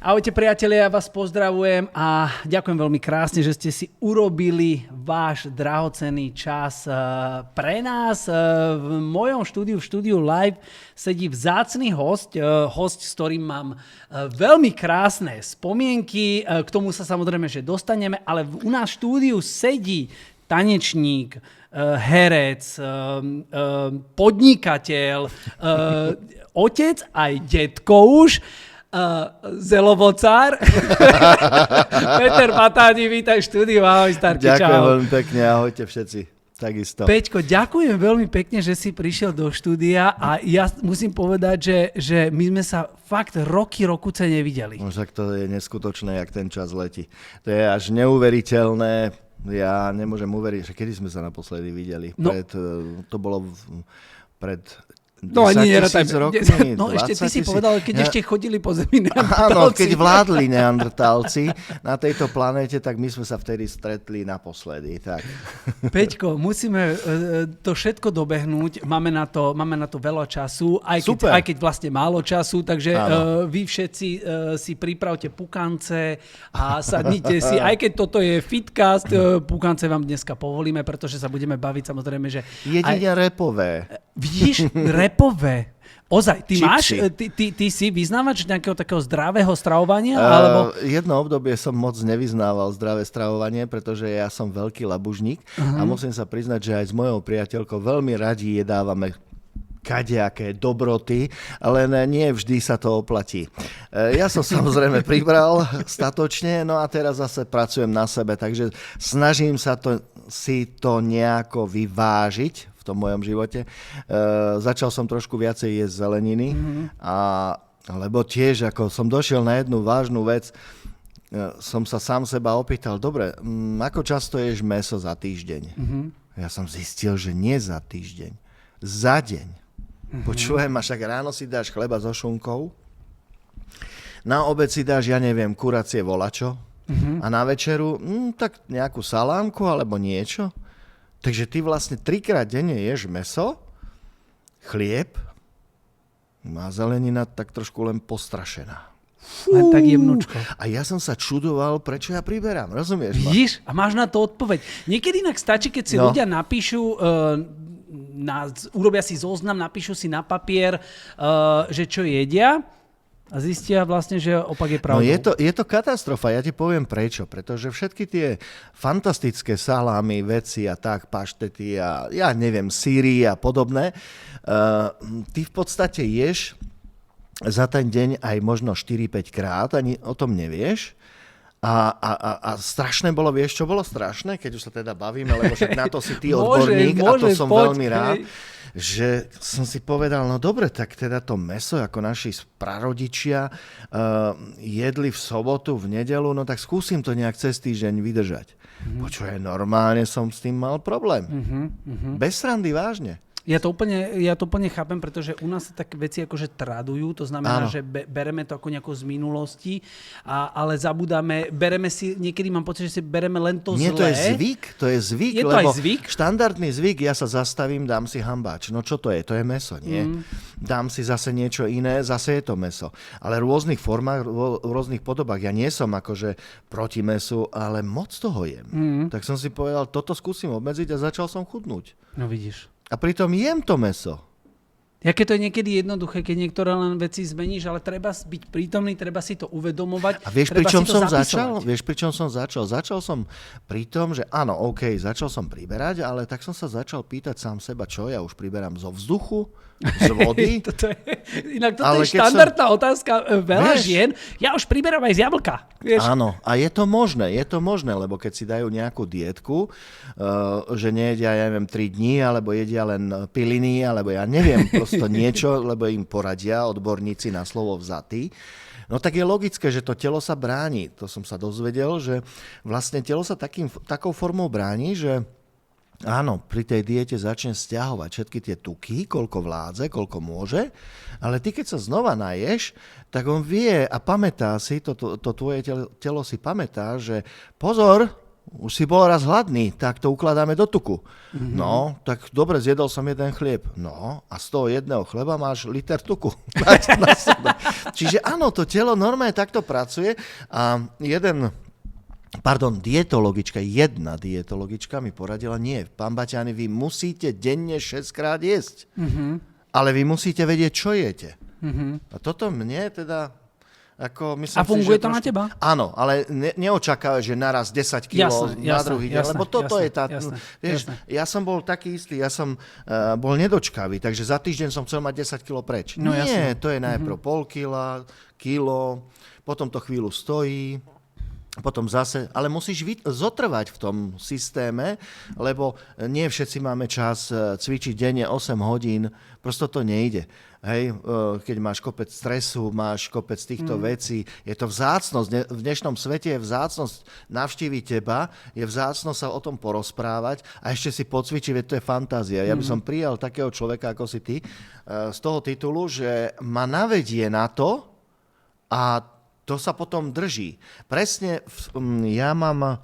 Ahojte priatelia, ja vás pozdravujem a ďakujem veľmi krásne, že ste si urobili váš drahocenný čas pre nás. V mojom štúdiu, v štúdiu Live, sedí vzácny host, s ktorým mám veľmi krásne spomienky. K tomu sa samozrejme, že dostaneme, ale u nás v štúdiu sedí tanečník, herec, podnikateľ, otec aj detko už, zelovocár. Peter Patáni, vítaj v štúdiu, ahoj starky, čau. Ďakujem veľmi pekne, ahojte všetci, takisto. Peťko, ďakujem veľmi pekne, že si prišiel do štúdia a ja musím povedať, že my sme sa fakt roky nevideli. No však to je neskutočné, jak ten čas letí. To je až neuveriteľné. Ja nemôžem uveriť, že kedy sme sa naposledy videli. No. To bolo pred 10 000 rokmi, no ešte ty si povedal, keď ešte chodili po zemi neandertálci. Áno, keď vládli neandertálci na tejto planéte, tak my sme sa vtedy stretli naposledy. Tak. Peťko, musíme to všetko dobehnúť, máme na to veľa času, aj keď vlastne málo času, takže vy všetci si pripravte pukance a sadnite si, aj keď toto je fitcast, pukance vám dneska povolíme, pretože sa budeme baviť samozrejme, že... Jedine repové. Vidíš, repové. Ozaj, ty si vyznávač nejakého takého zdravého stravovania? Alebo... Jedno obdobie som moc nevyznával zdravé stravovanie, pretože ja som veľký labužník a musím sa priznať, že aj s mojou priateľkou veľmi radi jedávame kadejaké dobroty, ale nie vždy sa to oplatí. Ja som samozrejme pribral statočne, no a teraz zase pracujem na sebe, takže snažím sa si to nejako vyvážiť v tom mojom živote. Začal som trošku viacej jesť zeleniny, lebo tiež, ako som došiel na jednu vážnu vec, som sa sám seba opýtal, dobre, ako často ješ mäso za týždeň? Ja som zistil, že nie za týždeň, za deň. Počujem, a však ráno si dáš chleba so šunkou, na obed si dáš, ja neviem, kuracie volačo a na večeru tak nejakú salánku alebo niečo. Takže ty vlastne 3-krát denne ješ mäso, chlieb a zelenina tak trošku len postrašená. Len tak jemnúčko. A ja som sa čudoval, prečo ja priberám, rozumieš? Vidíš? A máš na to odpoveď. Niekedy inak stačí, keď si ľudia napíšu, urobia si zoznam, napíšu si na papier, že čo jedia, a zistia vlastne, že opak je pravdou. No je to katastrofa, ja ti poviem prečo. Pretože všetky tie fantastické salámy, veci a tak, paštety a ja neviem, síry a podobné, ty v podstate ješ za ten deň aj možno 4-5 krát, ani o tom nevieš. A strašné bolo, vieš, čo bolo strašné, keď už sa teda bavíme, lebo však na to si ty odborník a to som veľmi rád. Že som si povedal, no dobre, tak teda to mäso, ako naši prarodičia jedli v sobotu, v nedeľu, no tak skúsim to nejak cez týždeň vydržať. Počuj, normálne som s tým mal problém. Bez srandy, vážne. Ja to úplne chápem, pretože u nás sa tak veci akože tradujú, to znamená, že bereme to ako nejako z minulosti, ale zabudáme, bereme si, niekedy mám pocit, že si bereme len to zlé. Nie, to je zvyk, lebo aj zvyk? Štandardný zvyk, ja sa zastavím, dám si hambáč. No čo to je? To je mäso, nie? Dám si zase niečo iné, zase je to mäso. Ale v rôznych formách, v rôznych podobách. Ja nie som akože proti mäsu, ale moc toho jem. Tak som si povedal, toto skúsim obmedziť a začal som chudnúť. No vidíš. A pritom jem to mäso. Jaké to je niekedy jednoduché, keď niektoré len veci zmeníš, ale treba byť prítomný, treba si to uvedomovať. A vieš, pri čom som začal? Začal som pri tom, že áno, začal som priberať, ale tak som sa začal pýtať sám seba, čo ja už priberám zo vzduchu, z vody. Inak toto je štandardná otázka veľa žien. Ja už priberám aj z jablka. Vieš? Áno, a je to možné, lebo keď si dajú nejakú dietku, že nejedia, ja neviem, 3 dní, alebo jedia len piliny, alebo ja neviem, prosto niečo, lebo im poradia odborníci na slovo vzatí. No tak je logické, že to telo sa bráni. To som sa dozvedel, že vlastne telo sa takou formou bráni, že áno, pri tej diete začne stiahovať všetky tie tuky, koľko vládze, koľko môže, ale ty keď sa znova naješ, tak on vie a pamätá si, to tvoje telo si pamätá, že pozor, už si bol raz hladný, tak to ukladáme do tuku. No, tak dobre, zjedol som jeden chlieb. No, a z toho jedného chleba máš liter tuku. Čiže áno, to telo normálne takto pracuje a jedna dietologička mi poradila, nie, pán Baťány, vy musíte denne 6-krát jesť. Ale vy musíte vedieť, čo jete. A toto mne teda... myslím funguje to na teba? Áno, ale neočakávaj, že naraz 10 kg na druhý deň, lebo toto je tá... Vieš, ja som bol taký istý, ja som bol nedočkavý, takže za týždeň som chcel mať 10 kg preč. No, nie, to je najprv pol kila, kilo, potom to chvíľu stojí, potom zase, ale musíš zotrvať v tom systéme, lebo nie všetci máme čas cvičiť denne 8 hodín, prosto to nejde. Hej, keď máš kopec stresu, máš kopec týchto vecí, je to vzácnosť. V dnešnom svete je vzácnosť navštíviť teba, je vzácnosť sa o tom porozprávať a ešte si pocvičiť, veď to je fantázia. Ja by som prijal takého človeka, ako si ty, z toho titulu, že ma navedie na to a to sa potom drží. Presne, ja mám,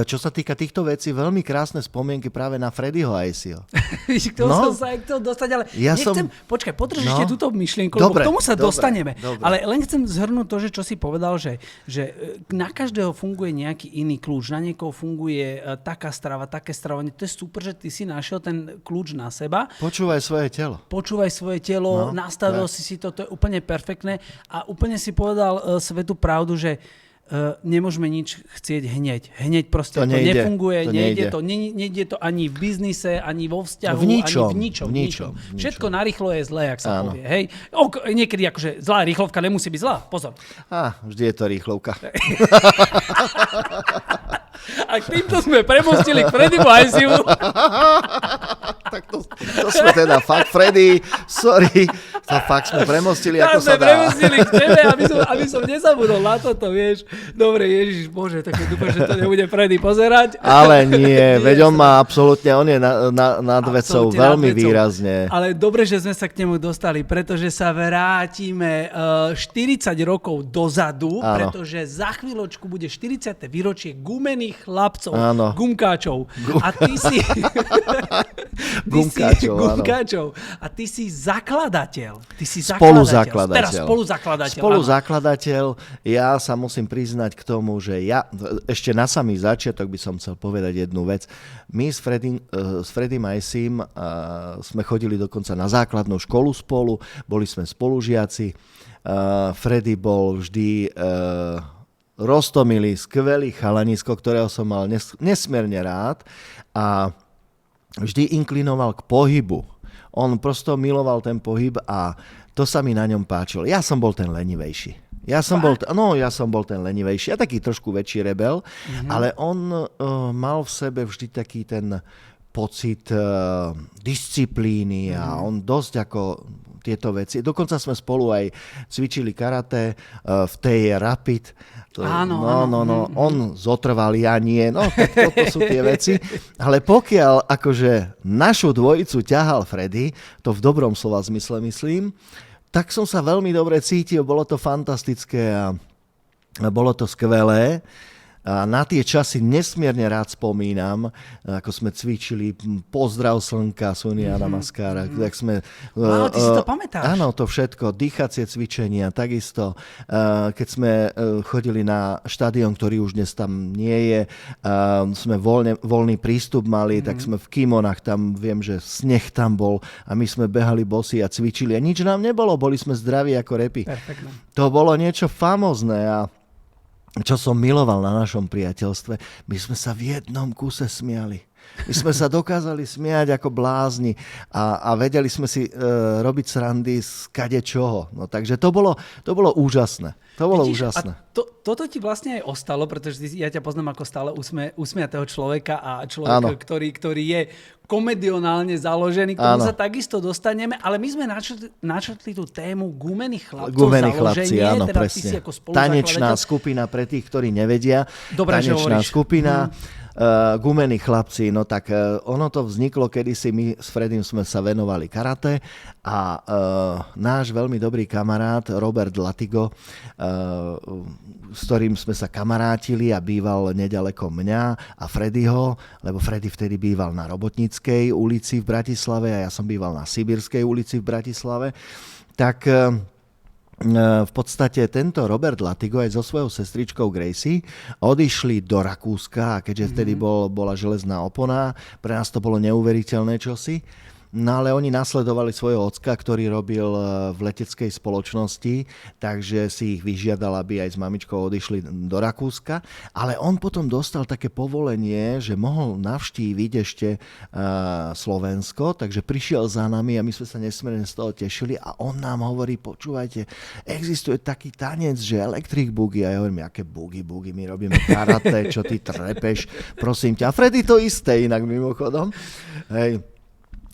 čo sa týka týchto vecí, veľmi krásne spomienky práve na Freddyho Iceyho. Som sa aj chcel dostať, ale počkaj, podrž ešte túto myšlienku, lebo k tomu sa dostaneme. Dobre. Ale len chcem zhrnúť to, že čo si povedal, že na každého funguje nejaký iný kľúč, na niekoho funguje taká strava, také stravovanie. To je super, že ty si našiel ten kľúč na seba. Počúvaj svoje telo. Nastavil si to je úplne perfektné a úplne si povedal svetú pravdu, že nemôžeme nič chcieť hneď. Hneď proste to nefunguje, nejde to ani v biznise, ani vo vzťahu, ani v ničom. Všetko narýchlo je zlé, ak sa povie. Hej? Niekedy akože zlá rýchlovka nemusí byť zlá, pozor. Vždy je to rýchlovka. A k týmto sme premostili k Freddymu Iceymu. Tak to sme teda fakt, Freddy, sorry, to fakt sme premostili, ako sa dá. Premostili k tebe, aby som nezabudol na toto, vieš. Dobre, Ježiš Bože, tak dúfam, že to nebude Freddy pozerať. Ale nie, veď on má absolútne, on je nad vecou veľmi výrazne. Ale dobre, že sme sa k nemu dostali, pretože sa vrátime 40 rokov dozadu, pretože za chvíľočku bude 40. výročie gumených chlapcov, gumkáčov. A ty si... Gumkáčov. A ty si zakladateľ. Spoluzakladateľ. Ja sa musím priznať k tomu, že ja ešte na samý začiatok by som chcel povedať jednu vec. My s Freddym Iceym sme chodili dokonca na základnú školu spolu, boli sme spolužiaci. Freddy bol vždy roztomilý, skvelý chalanisko, ktorého som mal nesmierne rád a vždy inklinoval k pohybu. On prosto miloval ten pohyb a to sa mi na ňom páčilo. Ja som bol ten lenivejší. Ja som bol ten lenivejší a taký trošku väčší rebel, ale on mal v sebe vždy taký ten pocit disciplíny a on dosť ako tieto veci. Dokonca sme spolu aj cvičili karate, v tej Rapid. On zotrval, ja nie. No, toto sú tie veci. Ale pokiaľ akože našu dvojicu ťahal Freddy, to v dobrom slova zmysle myslím, tak som sa veľmi dobre cítil, bolo to fantastické a bolo to skvelé. A na tie časy nesmierne rád spomínam, ako sme cvičili Pozdrav slnka, Surya Namaskara. Tak sme, ty si to pamätáš? Áno, to všetko, dýchacie cvičenia, takisto. Keď sme chodili na štadión, ktorý už dnes tam nie je, sme voľný prístup mali, tak sme v kimonách, tam viem, že sneh tam bol a my sme behali bosí a cvičili a nič nám nebolo, boli sme zdraví ako repy. Perfektne. To bolo niečo famózne a čo som miloval na našom priateľstve, my sme sa v jednom kuse smiali. My sme sa dokázali smiať ako blázni a vedeli sme si robiť srandy z kadečoho. No, takže to bolo úžasné. Úžasné. A toto ti vlastne aj ostalo, pretože ja ťa poznám ako stále usmiatého človeka a človeka, ktorý je komedionálne založený. K tomu sa takisto dostaneme, ale my sme načrtli tú tému gumených chlapcov. Gumených chlapci, áno, presne. Tanečná skupina pre tých, ktorí nevedia. Dobre, tanečná skupina. gumení chlapci, no tak ono to vzniklo, kedysi my s Freddym sme sa venovali karate a náš veľmi dobrý kamarát Robert Latigo, s ktorým sme sa kamarátili a býval nedaleko mňa a Freddyho, lebo Freddy vtedy býval na Robotníckej ulici v Bratislave a ja som býval na Sibírskej ulici v Bratislave, tak v podstate tento Robert Latigo aj so svojou sestričkou Gracie odišli do Rakúska a keďže vtedy bola železná opona, pre nás to bolo neuveriteľné čosi. No ale oni nasledovali svojho ocka, ktorý robil v leteckej spoločnosti, takže si ich vyžiadal, aby aj s mamičkou odišli do Rakúska. Ale on potom dostal také povolenie, že mohol navštíviť ešte Slovensko, takže prišiel za nami a my sme sa nesmierne z toho tešili a on nám hovorí, počúvajte, existuje taký tanec, že electric boogie. A ja hovorím, aké boogie, my robíme karate, čo ty trepeš, prosím ťa. A Freddy to isté inak mimochodom. Hej.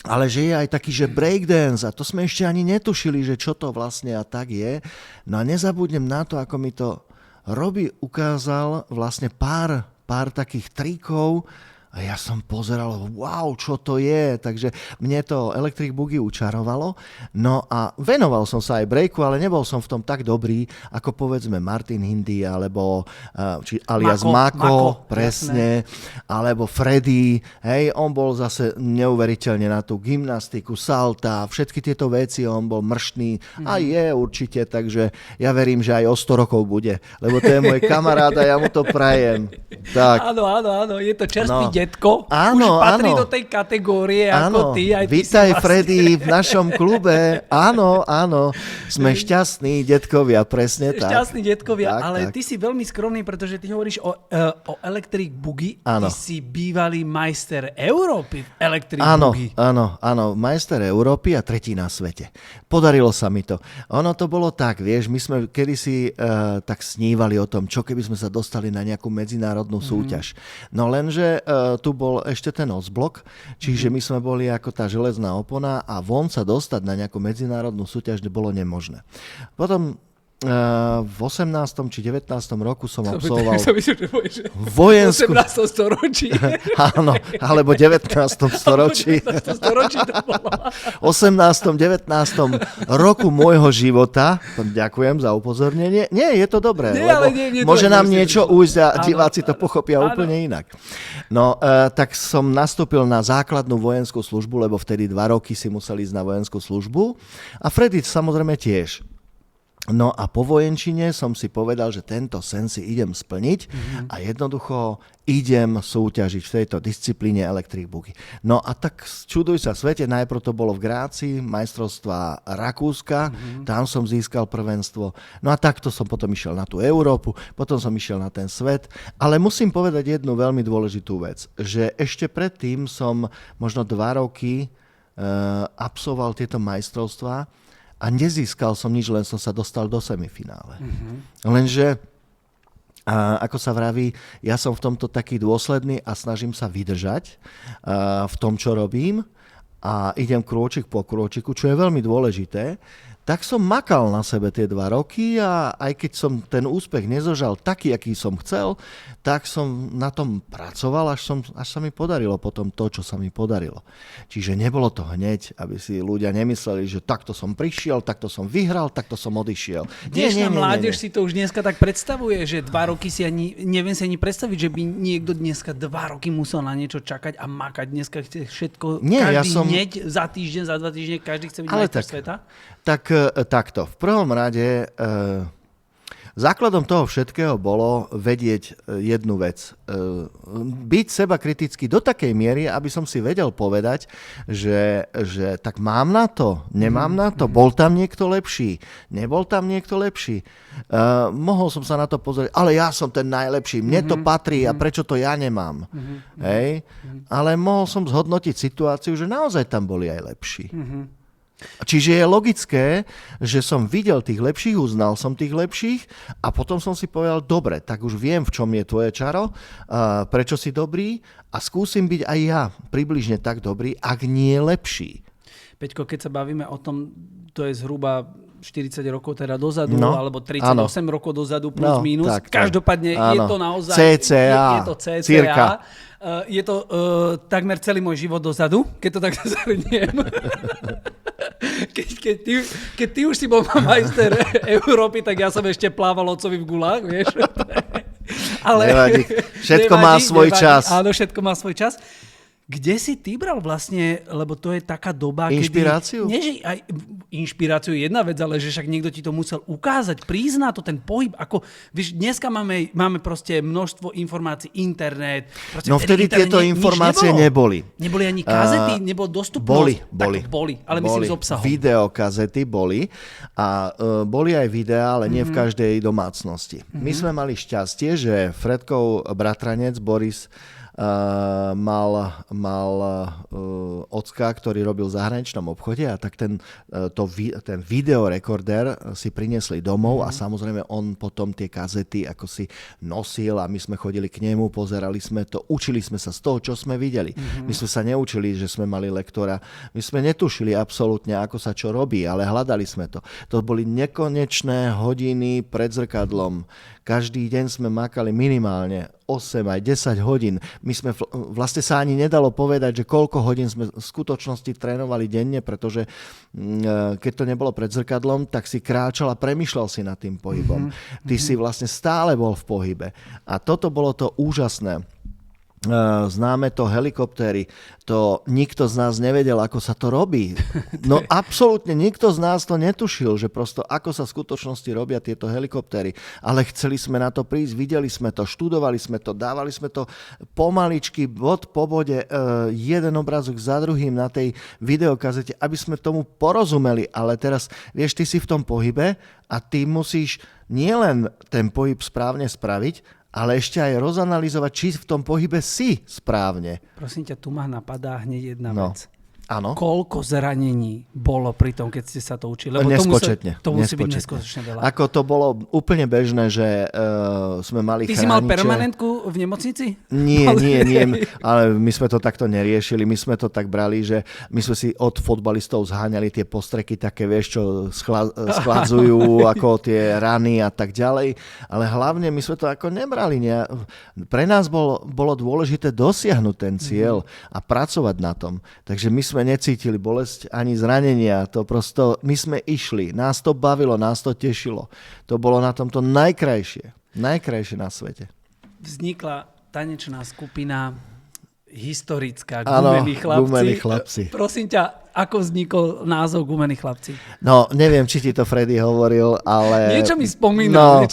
Ale že je aj taký, že breakdance a to sme ešte ani netušili, že čo to vlastne a tak je. No a nezabudnem na to, ako mi to Robi ukázal vlastne pár takých trikov a ja som pozeral, wow, čo to je, takže mne to Electric Boogie učarovalo. No a venoval som sa aj breaku, ale nebol som v tom tak dobrý, ako povedzme Martin Hindy, alebo alias Mako, presne, jasné. Alebo Freddy, hej, on bol zase neuveriteľne na tú gymnastiku, salta, všetky tieto veci, on bol mrštný a je určite, takže ja verím, že aj o 100 rokov bude, lebo to je môj kamarát a ja mu to prajem. Tak. Áno, je to čerstvý detko. Áno, už patrí do tej kategórie ako ty. Aj vítaj, ty Freddy, v našom klube. Áno, sme šťastní detkovia, presne tak. Šťastní detkovia, tak, ale tak. Ty si veľmi skromný, pretože ty hovoríš o Electric Boogie. Áno. Ty si bývalý majster Európy v Electric Boogie. Áno, majster Európy a tretí na svete. Podarilo sa mi to. Ono to bolo tak, vieš, my sme kedysi tak snívali o tom, čo keby sme sa dostali na nejakú medzinárodnú súťaž. No lenže tu bol ešte ten Ostblok, čiže my sme boli ako tá železná opona a von sa dostať na nejakú medzinárodnú súťaž bolo nemožné. Potom v 18. či 19. roku som absolvoval vojenskú... V 18. storočí. Áno, alebo 19. storočí. V 18. 19. roku môjho života. Ďakujem za upozornenie. Nie, je to dobré. Môže nám niečo ujsť a diváci to pochopia úplne inak. No, tak som nastúpil na základnú vojenskú službu, lebo vtedy 2 roky si museli ísť na vojenskú službu. A Freddy samozrejme tiež. No a po vojenčine som si povedal, že tento sen si idem splniť a jednoducho idem súťažiť v tejto disciplíne Electric Boogie. No a tak čuduj sa svete, najprv to bolo v Grácii, majstrovstvá Rakúska, tam som získal prvenstvo. No a takto som potom išiel na tú Európu, potom som išiel na ten svet. Ale musím povedať jednu veľmi dôležitú vec, že ešte predtým som možno 2 roky absolvoval tieto majstrovstvá a nezískal som nič, len som sa dostal do semifinále. Lenže, ako sa vraví, ja som v tomto taký dôsledný a snažím sa vydržať v tom, čo robím a idem krôčik po krôčiku, čo je veľmi dôležité. Tak som makal na sebe tie 2 roky a aj keď som ten úspech nezožal taký, aký som chcel, tak som na tom pracoval, až sa mi podarilo potom to, čo sa mi podarilo. Čiže nebolo to hneď, aby si ľudia nemysleli, že takto som prišiel, takto som vyhral, takto som odišiel. Dnešná mládež si to už dneska tak predstavuje, že 2 roky neviem si ani predstaviť, že by niekto dneska 2 roky musel na niečo čakať a makať. Dneska chce všetko, hneď, za týždeň, za 2 týždne, každý chce byť majster sveta. Tak takto. V prvom rade základom toho všetkého bolo vedieť jednu vec. Byť seba kritický do takej miery, aby som si vedel povedať, že tak mám na to, nemám na to, bol tam niekto lepší, nebol tam niekto lepší. Mohol som sa na to pozrieť, ale ja som ten najlepší, mne to patrí a prečo to ja nemám. Hej? Ale mohol som zhodnotiť situáciu, že naozaj tam boli aj lepší. Čiže je logické, že som videl tých lepších, uznal som tých lepších a potom som si povedal, dobre, tak už viem, v čom je tvoje čaro, prečo si dobrý a skúsim byť aj ja približne tak dobrý, ak nie lepší. Peťko, keď sa bavíme o tom, to je zhruba 40 rokov teda dozadu, alebo 38 rokov dozadu plus minus. Tak, každopádne je to naozaj... CCA. Je to CCA. Cirka. Je to takmer celý môj život dozadu, keď to tak zhrniem. Keď ty už si bol majster Európy, tak ja som ešte plával otcovi v gulách, vieš. Ale nevadí. Všetko má svoj čas. Áno, všetko má svoj čas. Kde si ty bral vlastne, lebo to je taká doba, inšpiráciu? Kedy... Nie, že aj inšpiráciu je jedna vec, ale že však niekto ti to musel ukázať, prizná to ten pohyb. Ako, vieš, dneska máme proste množstvo informácií, internet. No vtedy tieto informácie neboli. Neboli ani kazety, nebol dostupnosť. Boli. Ale myslím s obsahom. Videokazety boli a boli aj videá, ale nie v každej domácnosti. My sme mali šťastie, že Fredkov bratranec Boris mal ocka, ktorý robil v zahraničnom obchode a tak ten videorekorder si priniesli domov a samozrejme on potom tie kazety ako si nosil a my sme chodili k nemu, pozerali sme to, učili sme sa z toho, čo sme videli. My sme sa neučili, že sme mali lektora. My sme netušili absolútne, ako sa čo robí, ale hľadali sme to. To boli nekonečné hodiny pred zrkadlom. Každý deň sme makali minimálne 8 aj 10 hodín. My sme vlastne sa ani nedalo povedať, že koľko hodín sme v skutočnosti trénovali denne, pretože keď to nebolo pred zrkadlom, tak si kráčal a premýšľal si nad tým pohybom. Ty si vlastne stále bol v pohybe. A toto bolo to úžasné. Známe to helikoptéry, to nikto z nás nevedel, ako sa to robí. No absolútne nikto z nás to netušil, že prosto ako sa v skutočnosti robia tieto helikoptéry. Ale chceli sme na to prísť, videli sme to, študovali sme to, dávali sme to pomaličky, bod po bode, jeden obrázok za druhým na tej videokazete, aby sme tomu porozumeli. Ale teraz, vieš, ty si v tom pohybe a ty musíš nielen ten pohyb správne spraviť, ale ešte aj rozanalizovať, či v tom pohybe si správne. Prosím ťa, tu ma napadá hneď jedna vec. Áno. Koľko zranení bolo pri tom, keď ste sa to učili? Lebo nespočetne. To musí byť nespočetne veľa. Ako to bolo úplne bežné, že sme mali chrániče. Ty si mal permanentku v nemocnici? Nie, ale my sme to takto neriešili. My sme to tak brali, že my sme si od fotbalistov zháňali tie postreky také, vieš, čo schladzujú, ako tie rany a tak ďalej. Ale hlavne my sme to ako nebrali. Pre nás bolo dôležité dosiahnuť ten cieľ a pracovať na tom. Takže my sme necítili bolesť ani zranenia. To prosto, my sme išli. Nás to bavilo, nás to tešilo. To bolo na tomto najkrajšie na svete. Vznikla tanečná skupina historická, Gumení chlapci. Prosím ťa, ako vznikol názov Gumení chlapci? No, neviem, či ti to Freddy hovoril, ale... Niečo mi spomínal.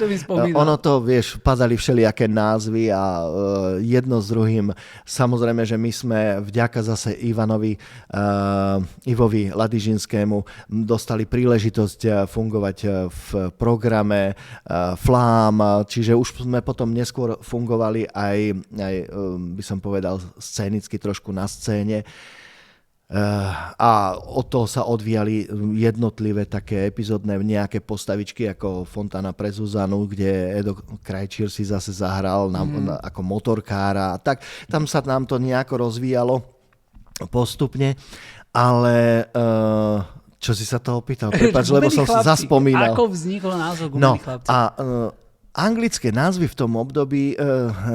Ono to, vieš, padali všelijaké názvy a jedno s druhým. Samozrejme, že my sme vďaka zase Ivovi Ladižinskému dostali príležitosť fungovať v programe Flám, čiže už sme potom neskôr fungovali aj by som povedal, scénicky trošku na scéne. A od toho sa odvíjali jednotlivé také epizódne nejaké postavičky ako Fontána pre Zuzanu, kde Edo Krajčír si zase zahral ako motorkára. Tak tam sa nám to nejako rozvíjalo postupne, ale čo si sa toho pýtal? Prepáč, lebo som si zaspomínal. Ako vznikol názov Gumení chlapci? Anglické názvy v tom období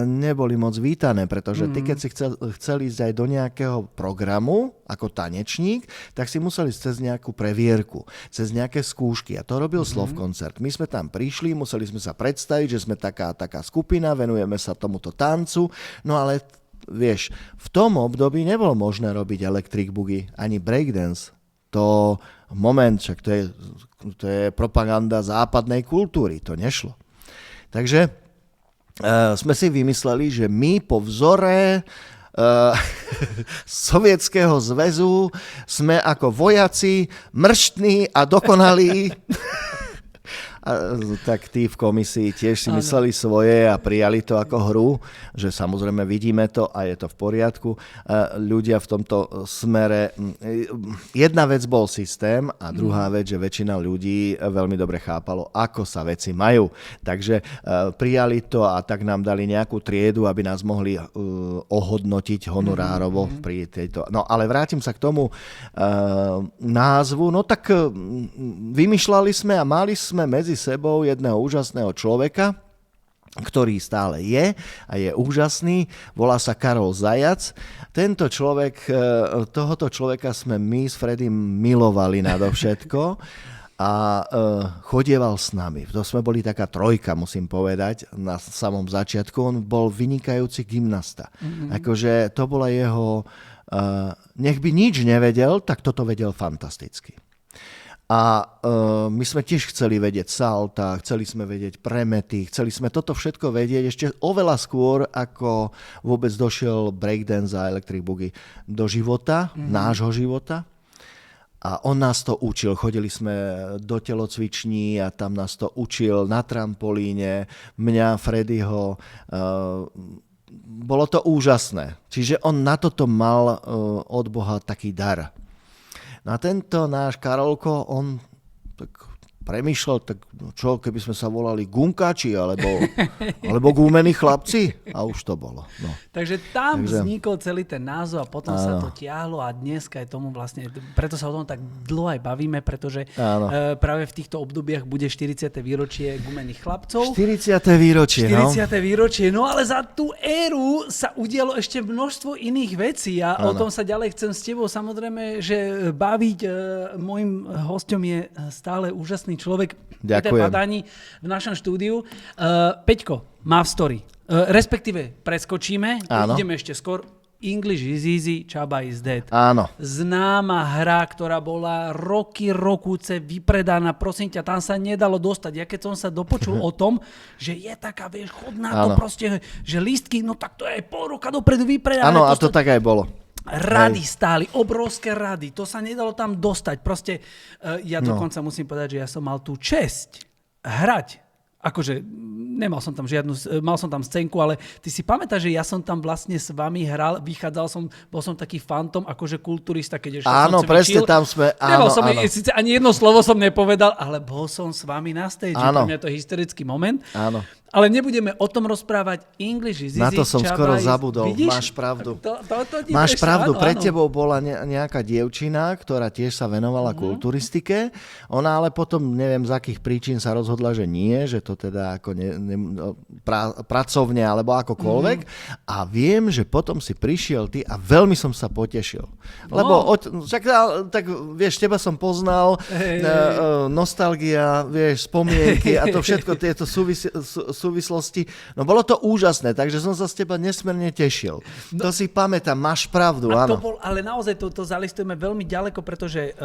neboli moc vítané, pretože ty, keď si chcel ísť aj do nejakého programu ako tanečník, tak si museli ísť cez nejakú previerku, cez nejaké skúšky. A to robil Slovkoncert. My sme tam prišli, museli sme sa predstaviť, že sme taká skupina, venujeme sa tomuto tancu, no ale vieš, v tom období nebolo možné robiť electric boogie ani breakdance. To však to je propaganda západnej kultúry, to nešlo. Takže sme si vymysleli, že my po vzore Sovietskeho zväzu sme ako vojaci mrštní a dokonalí Tak tí v komisii tiež si mysleli svoje a prijali to ako hru, že samozrejme vidíme to a je to v poriadku. Ľudia v tomto smere, jedna vec bol systém a druhá vec, že väčšina ľudí veľmi dobre chápalo, ako sa veci majú. Takže prijali to a tak nám dali nejakú triedu, aby nás mohli ohodnotiť honorárovo pri tejto. No ale vrátim sa k tomu názvu. No tak vymýšľali sme a mali sme medzi sebou jedného úžasného človeka, ktorý stále je a je úžasný. Volá sa Karol Zajac. Tohoto človeka sme my s Freddym milovali nadovšetko a chodieval s nami. To sme boli taká trojka, musím povedať, na samom začiatku. On bol vynikajúci gymnasta. Akože to bola jeho... nech by nič nevedel, tak toto vedel fantasticky. A my sme tiež chceli vedieť salta, chceli sme vedieť premety, chceli sme toto všetko vedieť ešte oveľa skôr, ako vôbec došiel breakdance a electric boogie do života, nášho života. A on nás to učil. Chodili sme do telocviční a tam nás to učil na trampolíne, mňa, Freddyho. Bolo to úžasné. Čiže on na toto mal od Boha taký dar. Na tento náš Karolko, on tak premýšľal, tak čo, keby sme sa volali Gunkači, alebo Gúmení chlapci? A už to bolo. No. Takže tam vznikol celý ten názov a potom sa to tiahlo a dneska je tomu vlastne, preto sa o tom tak dlho aj bavíme, pretože práve v týchto obdobiach bude 40. výročie Gumených chlapcov. 40. výročie, 40. výročie, no ale za tú éru sa udialo ešte množstvo iných vecí a o tom sa ďalej chcem s tebou samozrejme, že baviť. Môjim hosťom je stále úžasný človek. Ďakujem. Peter Padáni v našom štúdiu. Peťko, má v story. Respektíve preskočíme, ideme ešte skôr. English is easy, Csaba is dead. Áno. Známa hra, ktorá bola rokúce vypredaná, prosím ťa, tam sa nedalo dostať. Ja keď som sa dopočul o tom, že je taká, vieš, chodná to proste, že lístky, no tak to je aj pol roka dopredu vypredané. Áno, a to tak aj bolo. Rady stáli, obrovské rady, to sa nedalo tam dostať. Proste ja dokonca musím povedať, že ja som mal tú česť hrať. Akože nemal som tam mal som tam scénku, ale ty si pamätáš, že ja som tam vlastne s vami hral, bol som taký fantom, akože kulturista, keď ešte áno, som cvičil. Presne tam sme, áno. Síce ani jedno slovo som nepovedal, ale bol som s vami na stage. Pre mňa to je historický moment. Áno. Ale nebudeme o tom rozprávať. English is easy. Na to som skoro Csaba zabudol. Vidíš? Máš pravdu. Máš pravdu. Áno, Pre tebou bola nejaká dievčina, ktorá tiež sa venovala kulturistike. Ona ale potom, neviem z akých príčin sa rozhodla, že nie, že to teda ako pracovne alebo akokoľvek. A viem, že potom si prišiel ty a veľmi som sa potešil. Lebo tak vieš, teba som poznal, nostalgia, vieš, spomienky a to všetko tieto súvislosti. No bolo to úžasné, takže som sa z teba nesmierne tešil. To si pamätám, máš pravdu, áno. Ale naozaj to zalistujeme veľmi ďaleko, pretože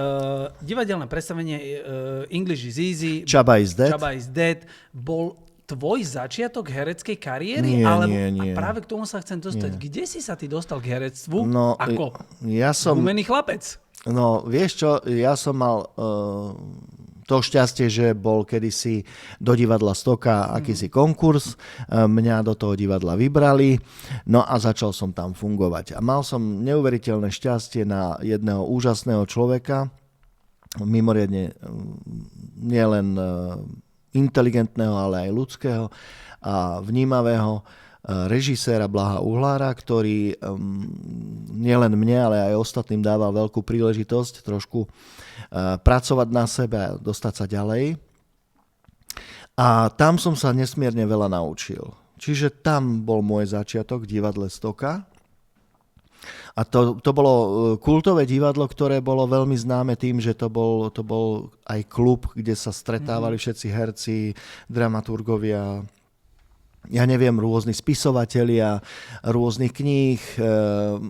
divadelné predstavenie English is easy, Csaba is dead bol tvoj začiatok hereckej kariéry? Nie. A práve k tomu sa chcem dostať. Nie. Kde si sa ty dostal k herectvu? No, ako? Ja som... Gumený chlapec. No, vieš čo, ja som mal to šťastie, že bol kedysi do divadla Stoka akýsi konkurs, mňa do toho divadla vybrali, no a začal som tam fungovať. A mal som neuveriteľné šťastie na jedného úžasného človeka, mimoriadne nielen inteligentného, ale aj ľudského a vnímavého režiséra Blaha Uhlára, ktorý nielen mne, ale aj ostatným dával veľkú príležitosť trošku pracovať na sebe a dostať sa ďalej. A tam som sa nesmierne veľa naučil. Čiže tam bol môj začiatok v divadle Stoka. A to bolo kultové divadlo, ktoré bolo veľmi známe tým, že to bol aj klub, kde sa stretávali všetci herci, dramaturgovia, ja neviem, rôzni spisovatelia, rôznych kníh.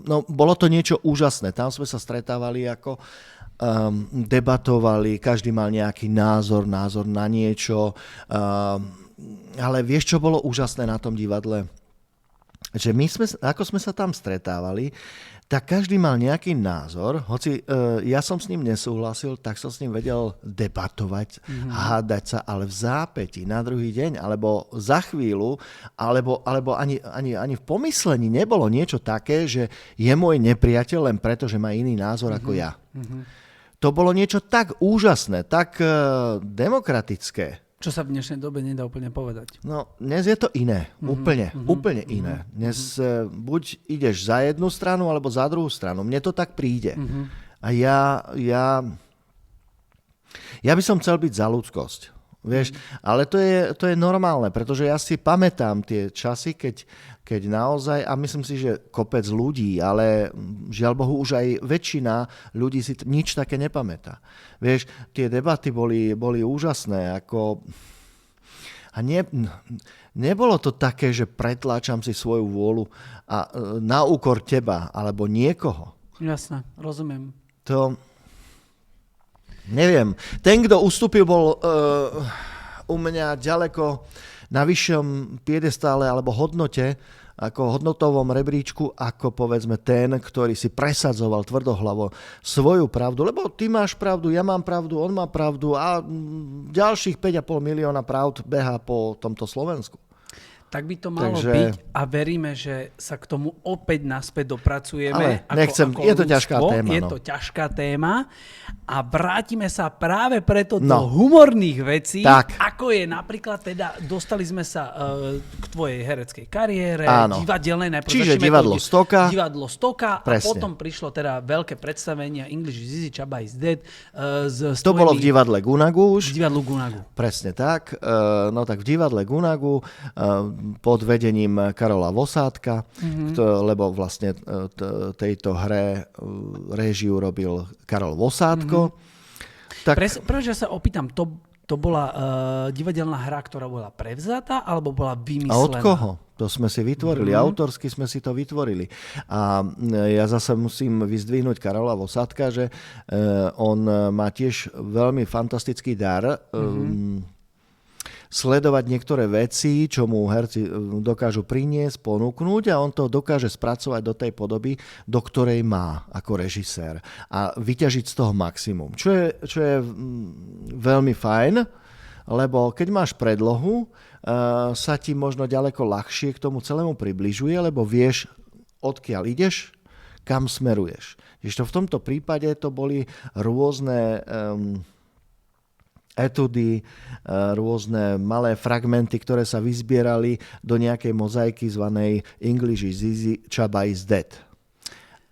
No, bolo to niečo úžasné. Tam sme sa stretávali ako debatovali, každý mal nejaký názor na niečo. Ale vieš, čo bolo úžasné na tom divadle? Že ako sme sa tam stretávali, tak každý mal nejaký názor, hoci ja som s ním nesúhlasil, tak som s ním vedel debatovať, hádať sa, ale v zápäti na druhý deň, alebo za chvíľu, alebo ani v pomyslení nebolo niečo také, že je môj nepriateľ len preto, že má iný názor ako ja. To bolo niečo tak úžasné, tak demokratické. Čo sa v dnešnej dobe nedá úplne povedať. No, dnes je to iné. Úplne iné. Dnes buď ideš za jednu stranu, alebo za druhú stranu. Mne to tak príde. A ja by som chcel byť za ľudskosť. Vieš? Ale to je normálne, pretože ja si pamätám tie časy, keď naozaj, a myslím si, že kopec ľudí, ale žiaľ Bohu už aj väčšina ľudí si nič také nepamätá. Vieš, tie debaty boli úžasné, a nebolo to také, že pretláčam si svoju vôľu a na úkor teba, alebo niekoho. Jasné, rozumiem. To neviem. Ten, kto ustúpil, bol u mňa ďaleko na vyššom piedestále alebo hodnote, ako hodnotovom rebríčku, ako povedzme ten, ktorý si presadzoval tvrdohlavo svoju pravdu, lebo ty máš pravdu, ja mám pravdu, on má pravdu a ďalších 5,5 milióna pravd behá po tomto Slovensku. Tak by to malo byť a veríme, že sa k tomu opäť naspäť dopracujeme. Ale je to ťažká téma. Je to ťažká téma a vrátime sa práve preto do humorných vecí, ako je napríklad teda, dostali sme sa k tvojej hereckej kariére, divadelnej. Čiže divadlo Stoka. Divadlo Stoka a potom prišlo teda veľké predstavenie English is easy, Csaba is dead. To bolo v divadle Gunagu už. V divadlu Gunagu. Presne tak. No tak v divadle Gunagu pod vedením Karola Vosádka, lebo vlastne tejto hre réžiu robil Karol Vosádko. Prečo sa opýtam, to bola divadelná hra, ktorá bola prevzatá, alebo bola vymyslená? A od koho? To sme si vytvorili, autorsky sme si to vytvorili. A ja zase musím vyzdvihnúť Karola Vosádka, že on má tiež veľmi fantastický dar, sledovať niektoré veci, čo mu herci dokážu priniesť, ponúknuť a on to dokáže spracovať do tej podoby, do ktorej má ako režisér a vyťažiť z toho maximum. Čo je veľmi fajn, lebo keď máš predlohu, sa ti možno ďaleko ľahšie k tomu celému približuje, lebo vieš, odkiaľ ideš, kam smeruješ. Ešte v tomto prípade to boli rôzne etudy, rôzne malé fragmenty, ktoré sa vyzbierali do nejakej mozaiky zvanej English is easy, Csaba is dead.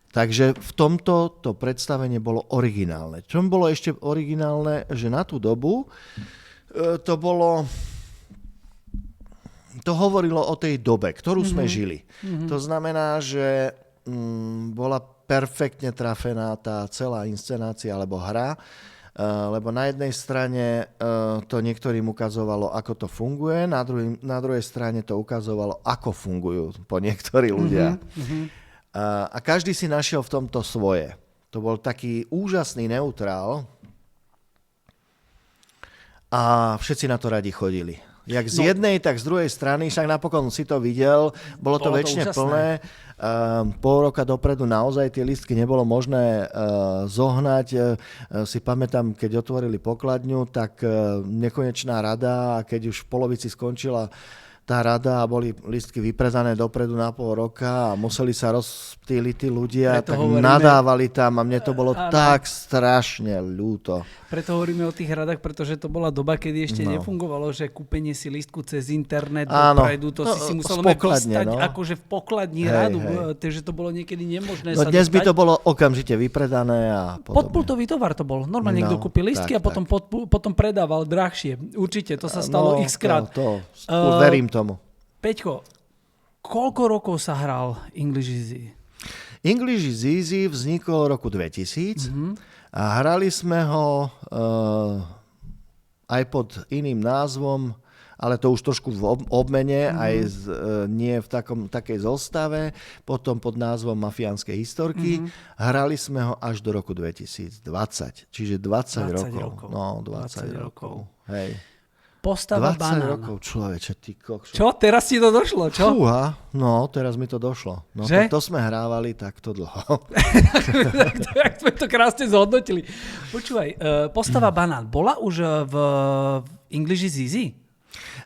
Takže v tomto to predstavenie bolo originálne. Čo bolo ešte originálne, že na tú dobu to hovorilo o tej dobe, ktorú sme žili. To znamená, že bola perfektne trafená tá celá inscenácia alebo hra, lebo na jednej strane to niektorým ukazovalo, ako to funguje, na druhej strane to ukazovalo, ako fungujú po niektorí ľudia. A každý si našiel v tomto svoje. To bol taký úžasný neutrál a všetci na to radi chodili. Jak z jednej, tak z druhej strany, však napokon si to videl, bolo to väčšine plné. Pol roka dopredu naozaj tie lístky nebolo možné zohnať. Si pamätám, keď otvorili pokladňu, tak nekonečná rada a keď už v polovici skončila tá rada a boli lístky vypredané dopredu na pol roka a museli sa rozptýliť tí ľudia, tak nadávali tam a mne to bolo tak strašne ľúto. Preto hovoríme o tých radách, pretože to bola doba, kedy ešte nefungovalo, že kúpenie si lístku cez internet dopredu, to si muselo vystať akože v pokladni radu, takže to bolo niekedy nemožné sa dnes by to bolo okamžite vypredané a podobne. Podpultový tovar to bol. Normálne niekto kúpil lístky a potom predával drahšie. Určite, to sa stalo x-krát. Verím tomu. Peťko, koľko rokov sa hral English is easy? English is easy vznikol v roku 2000 a hrali sme ho aj pod iným názvom, ale to už trošku v obmene, aj nie v takej zostave, potom pod názvom Mafiánske historky. Hrali sme ho až do roku 2020, čiže 20 rokov. No, 20 rokov. Hej. Postava 20 banána. rokov, človeče, ty kokšo. Čo? Teraz ti to došlo, čo? Fúha, no, teraz mi to došlo. No, Že? to sme hrávali takto dlho. Jak sme to krásne zhodnotili. Počúvaj, postava banán bola už v English is Easy?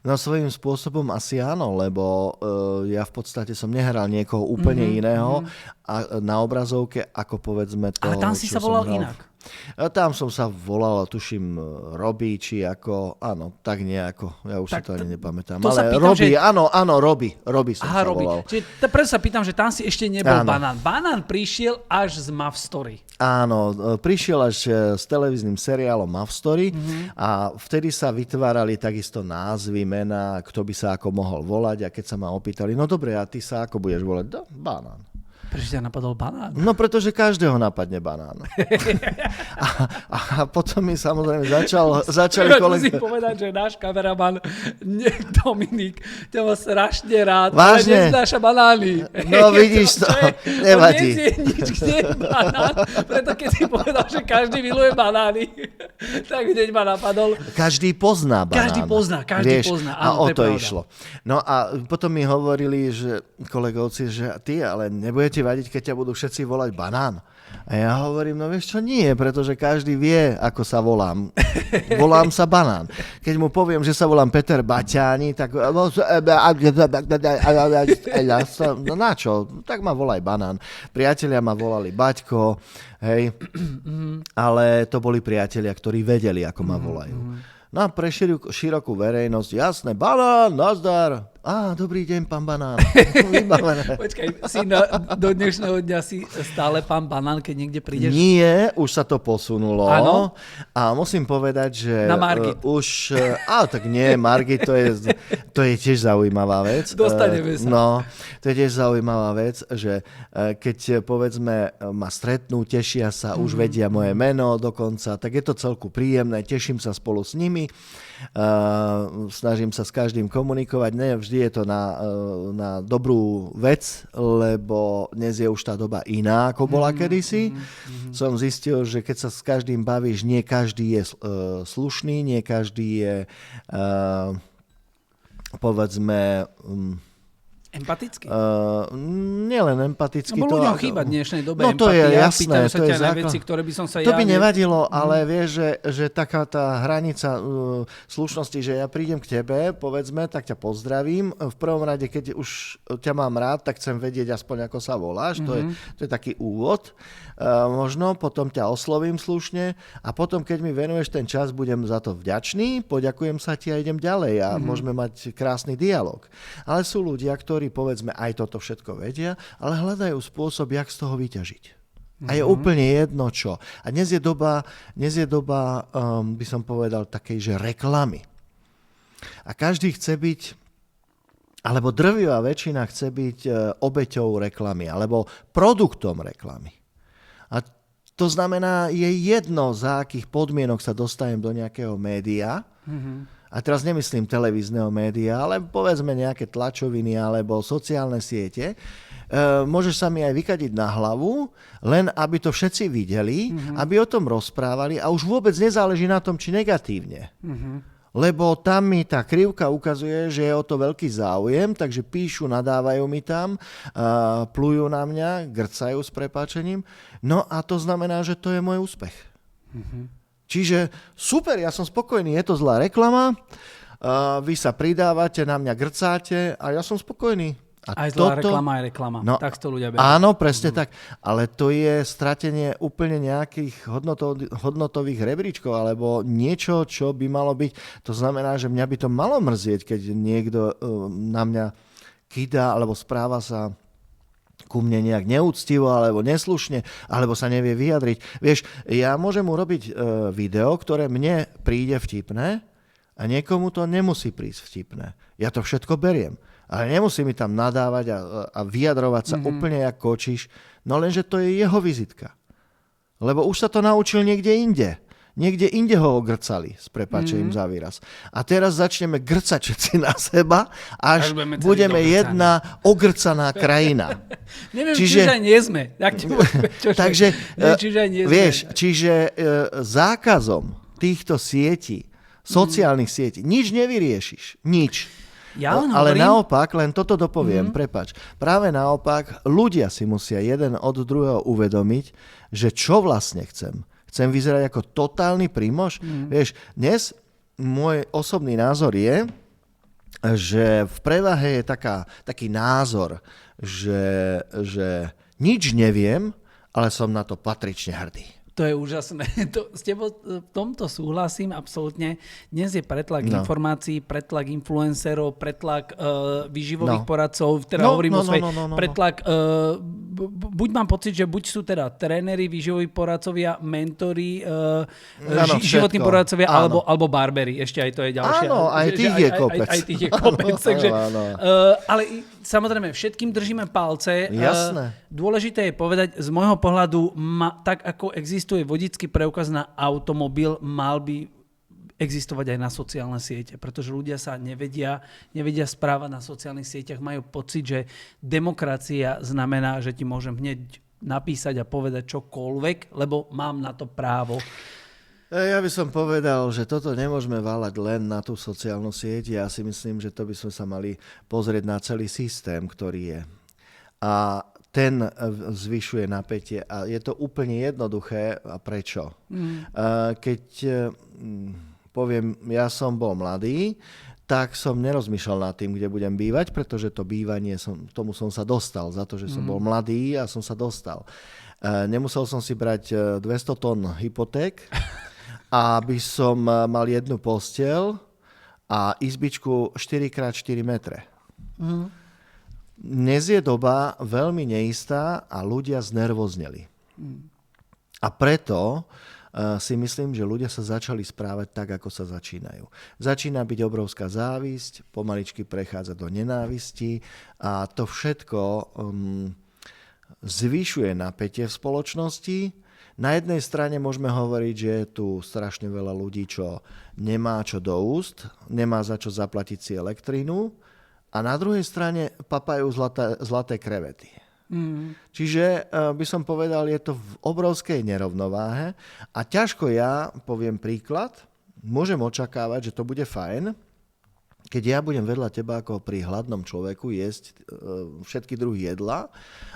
No svojím spôsobom asi áno, lebo ja v podstate som nehral niekoho úplne iného a na obrazovke, ako povedzme to, Ale tam si čo sa volal som hral. inak. A tam som sa volal, tuším, Robi, či ako, áno, tak nejako, ja už si to ani nepamätám. To sa Ale pýtam, Robi, že- áno, Robi som sa Robi. volal. Čiže preto sa pýtam, že tam si ešte nebol Áno. banán. Banán prišiel až z Mav Story. Áno, prišiel až s televíznym seriálom Mav Story a vtedy sa vytvárali takisto názvy, mená, kto by sa ako mohol volať a keď sa ma opýtali, no dobre, a ty sa ako budeš volať? No, banán. Prečo ťa napadol banán? No pretože každého napadne banán. A potom mi samozrejme začali Musím kolegovia. povedať, že náš kameraman Dominik ťa má strašne rád. Vážne? Ale neznáša banány. No vidíš to, nevadí. On nezie nič, kde je banán. Preto keď si povedal, že každý miluje banány, tak hneď ma napadol. Každý pozná banán. Každý pozná. A Áno, o to je to pravda. išlo. No a potom mi hovorili, že kolegovci, že ty, ale nebudete vadiť, keď ťa budú všetci volať banán. A ja hovorím, no vieš čo, nie, pretože každý vie, ako sa volám. Volám sa banán. Keď mu poviem, že sa volám Peter Baťáni, tak no na čo? Tak ma volaj banán. Priatelia ma volali Baťko, hej. Ale to boli priatelia, ktorí vedeli, ako ma volajú. No a pre širokú verejnosť, jasné, banán, nazdar. Dobrý deň, pán banán. Vybavené. Počkaj, do dnešného dňa si stále pán banán, keď niekde prídeš? Nie, už sa to posunulo. Áno? A musím povedať, že Na Margit. tak nie, Margit, to je tiež zaujímavá vec. Dostaneme sa. No, to je tiež zaujímavá vec, že keď povedzme ma stretnú, tešia sa, už vedia moje meno dokonca, tak je to celku príjemné, teším sa spolu s nimi. Snažím sa s každým komunikovať, ne vždy je to na dobrú vec, lebo dnes je už tá doba iná, ako bola kedysi. Som zistil, že keď sa s každým bavíš, nie každý je slušný, nie každý je povedzme Empaticky? nielen empaticky. No, ľuďom chýba v dnešnej dobe no, to empatia. je jasné, Pýtajú sa to je ťa na základ. veci, ktoré by som sa To by nevadilo, ale vieš, že taká tá hranica slušnosti, že ja prídem k tebe, povedzme, tak ťa pozdravím. V prvom rade, keď už ťa mám rád, tak chcem vedieť aspoň, ako sa voláš. To je taký úvod. Možno potom ťa oslovím slušne a potom, keď mi venuješ ten čas, budem za to vďačný, poďakujem sa ti a idem ďalej a môžeme mať krásny dialog. Ale sú ľudia, ktorí povedzme aj toto všetko vedia, ale hľadajú spôsob, jak z toho vyťažiť. A je úplne jedno čo. A dnes je doba, by som povedal, takej, že reklamy. A každý chce byť, alebo drvivá väčšina chce byť obeťou reklamy, alebo produktom reklamy. A to znamená, je jedno, za akých podmienok sa dostanem do nejakého média. A teraz nemyslím televízneho média, ale povedzme nejaké tlačoviny alebo sociálne siete. Môžeš sa mi aj vykadiť na hlavu, len aby to všetci videli, aby o tom rozprávali a už vôbec nezáleží na tom, či negatívne. Lebo tam mi tá krivka ukazuje, že je o to veľký záujem, takže píšu, nadávajú mi tam, plujú na mňa, grcajú s prepáčením. No a to znamená, že to je môj úspech. Čiže super, ja som spokojný, je to zlá reklama, vy sa pridávate, na mňa grcáte a ja som spokojný. A aj zlá reklama, aj reklama. No, tak to ľudia berú. Áno, presne tak. Ale to je stratenie úplne nejakých hodnotových rebríčkov alebo niečo, čo by malo byť. To znamená, že mňa by to malo mrzieť, keď niekto na mňa kýda alebo správa sa ku mne nejak neúctivo, alebo neslušne, alebo sa nevie vyjadriť. Vieš, ja môžem urobiť video, ktoré mne príde vtipné a niekomu to nemusí prísť vtipné. Ja to všetko beriem. Ale nemusí mi tam nadávať a vyjadrovať sa úplne jak kočiš. No lenže to je jeho vizitka. Lebo už sa to naučil niekde inde. Niekde inde ho ogrcali, s prepáčením za výraz. A teraz začneme grcať všetci na seba, až budeme jedna ogrcaná krajina. Neviem, čiže aj nie sme. Takže, vieš, čiže zákazom týchto sietí sociálnych sietí. Nič nevyriešiš. Nič. Ale naopak, len toto dopoviem, prepáč. Práve naopak, ľudia si musia jeden od druhého uvedomiť, že čo vlastne chcem. Chcem vyzerať ako totálny primož? Vieš, dnes môj osobný názor je, že v prevahe je taký názor, že nič neviem, ale som na to patrične hrdý. To je úžasné. S tebou v tomto súhlasím absolútne. Dnes je pretlak informácií, pretlak influencerov, pretlak výživových poradcov, teda hovorím o svojej pretlak. Buď mám pocit, že buď sú teda tréneri, výživoví poradcovia, mentori, životní poradcovia, alebo barberi. Ešte aj to je ďalšie. Áno, aj tých je kopec. Aj tých je kopec. Ale samozrejme, všetkým držíme palce. Jasné. Dôležité je povedať, z môjho pohľadu, tak ako existuje vodický preukaz na automobil, mal by existovať aj na sociálne siete, pretože ľudia sa nevedia správať na sociálnych sieťach, majú pocit, že demokracia znamená, že ti môžem hneď napísať a povedať čokoľvek, lebo mám na to právo. Ja by som povedal, že toto nemôžeme váľať len na tú sociálnu sieť. Ja si myslím, že to by sme sa mali pozrieť na celý systém, ktorý je. A ten zvyšuje napätie. A je to úplne jednoduché. A prečo? Keď poviem, ja som bol mladý, tak som nerozmýšľal nad tým, kde budem bývať, pretože to bývanie, tomu som sa dostal, za to, že som bol mladý a som sa dostal. Nemusel som si brať 200 tón hypoték, aby som mal jednu posteľ a izbičku 4x4 metre. Dnes je doba veľmi neistá a ľudia znervozneli. A preto si myslím, že ľudia sa začali správať tak, ako sa začínajú. Začína byť obrovská závisť, pomaličky prechádza do nenávisti a to všetko zvyšuje napätie v spoločnosti. Na jednej strane môžeme hovoriť, že je tu strašne veľa ľudí, čo nemá čo do úst, nemá za čo zaplatiť si elektrínu a na druhej strane papajú zlaté krevety. Čiže by som povedal, je to v obrovskej nerovnováhe a ťažko ja, poviem príklad, môžem očakávať, že to bude fajn, keď ja budem vedľa teba ako pri hladnom človeku jesť všetky druhy jedla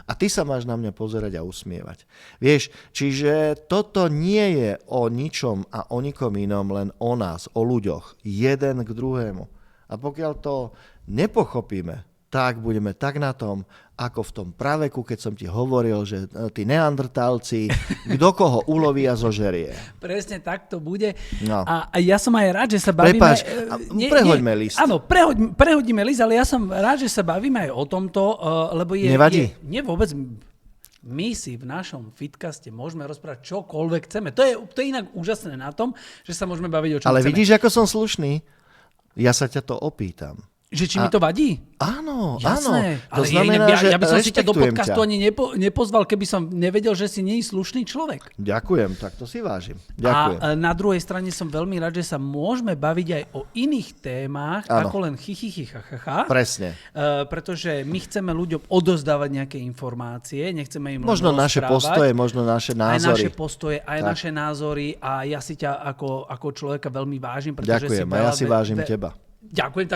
a ty sa máš na mňa pozerať a usmievať. Vieš, čiže toto nie je o ničom a o nikom inom, len o nás, o ľuďoch, jeden k druhému. A pokiaľ to nepochopíme, tak budeme tak na tom, ako v tom praveku, keď som ti hovoril, že tí neandertálci, kto koho uloví a zožerie. Presne tak to bude. No. A ja som aj rád, že sa bavíme... Prepáč, prehoďme list. Áno, prehodíme list, ale ja som rád, že sa bavíme aj o tomto, lebo je... Nevadí? Nie vôbec... My si v našom fitcaste môžeme rozprávať čokoľvek chceme. To je inak úžasné na tom, že sa môžeme baviť o čom ale chceme. Ale vidíš, ako som slušný? Ja sa ťa to opýtam. Že či mi to vadí? Áno, jasné. Áno. To znamená, že ja by som si ťa do podcastu ťa. ani nepozval, keby som nevedel, že si nie je slušný človek. Ďakujem, tak to si vážim. Ďakujem. A na druhej strane som veľmi rád, že sa môžeme baviť aj o iných témach, ako len chichichichachacha. Presne. Pretože my chceme ľuďom odozdávať nejaké informácie, nechceme im možno naše postoje, možno naše názory. Aj naše postoje, aj naše názory a ja si ťa ako človeka veľmi vážim. Ďakujem, a ja si vážim teba. Ďakujem,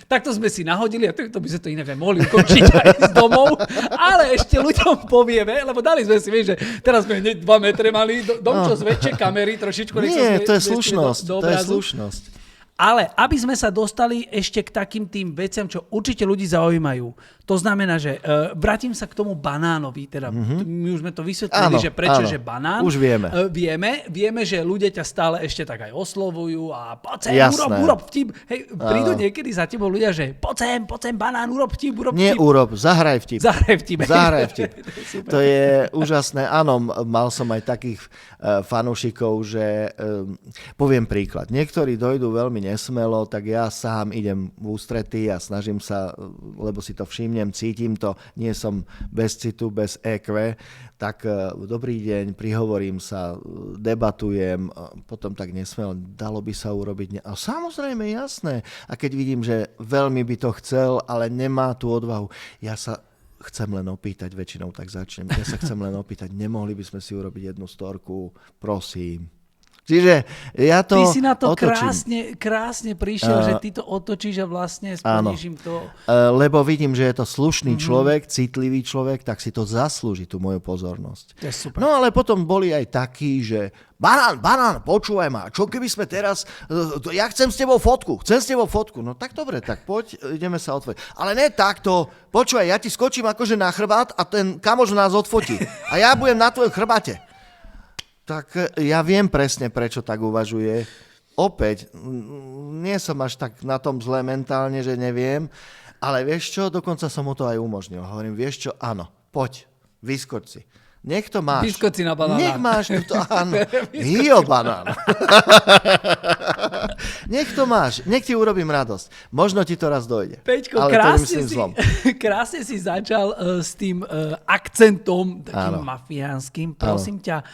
takto sme si nahodili a to by sme to inak aj mohli ukončiť aj z domov, ale ešte ľuďom povieme, lebo dali sme si, vieš, že teraz sme 2 metre mali, domčo zväčšie kamery, trošičku. Nie, to je slušnosť, to je slušnosť. Ale aby sme sa dostali ešte k takým tým veciam, čo určite ľudí zaujímajú. To znamená, že vrátim sa k tomu banánovi. Teda my už sme to vysvetlili, že prečo, že banán. Už vieme. Vieme, že ľudia ťa stále ešte tak aj oslovujú a poď sem, urob vtip. Hej, prídu niekedy za tebou ľudia, že poď sem, banán, urob vtip. Nie urob, zahraj vtip. Zahraj vtip. To je úžasné. Áno, mal som aj takých fanúšikov, že poviem príklad. Niektorí dojdú veľmi nesmelo, tak ja sám idem v ústretí a snažím sa, lebo si to všimnem, cítim to, nie som bez citu, bez EQ, tak dobrý deň, prihovorím sa, debatujem, potom tak nesmelo, dalo by sa urobiť. A samozrejme, jasné. A keď vidím, že veľmi by to chcel, ale nemá tú odvahu, ja sa chcem len opýtať, väčšinou tak začnem, ja sa chcem len opýtať, nemohli by sme si urobiť jednu storku, prosím. Čiže ja to Ty si na to otočím. krásne prišiel, že ty to otočíš a vlastne splníš im to. Lebo vidím, že je to slušný človek, citlivý človek, tak si to zaslúži, tú moju pozornosť. To je super. No ale potom boli aj takí, že Banán, počúvaj ma, čo keby sme teraz, ja chcem s tebou fotku. No tak dobre, tak poď, ideme sa odfotiť. Ale ne takto, počúvaj, ja ti skočím akože na chrbát a ten kamoš nás odfotí. A ja budem na tvojom chrbáte. Tak ja viem presne, prečo tak uvažuje. Opäť, nie som až tak na tom zle mentálne, že neviem, ale vieš čo, dokonca som mu to aj umožnil. Hovorím, vieš čo, áno, poď, vyskoč si. Nech to máš. Vyskoč si na banána. Nech máš to, áno. Banán. Nech to máš, nech ti urobím radosť. Možno ti to raz dojde. Peťko, ale krásne si začal s tým akcentom takým Áno. mafiánskym. Prosím ťa,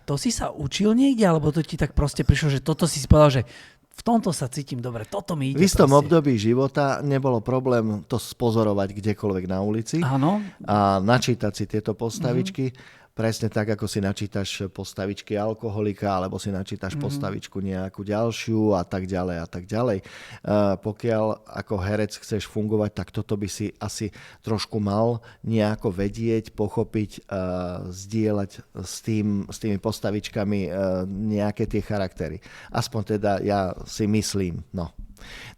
to si sa učil niekde, alebo to ti tak proste prišlo, že toto si povedal, že v tomto sa cítim dobre, toto mi ide. V istom proste. období života nebolo problém to spozorovať kdekoľvek na ulici Áno. a načítať si tieto postavičky. Presne tak, ako si načítaš postavičky alkoholika, alebo si načítaš postavičku nejakú ďalšiu a tak ďalej a tak ďalej. Pokiaľ ako herec chceš fungovať, tak toto by si asi trošku mal nejako vedieť, pochopiť, zdieľať s tými postavičkami nejaké tie charaktery. Aspoň teda ja si myslím, no.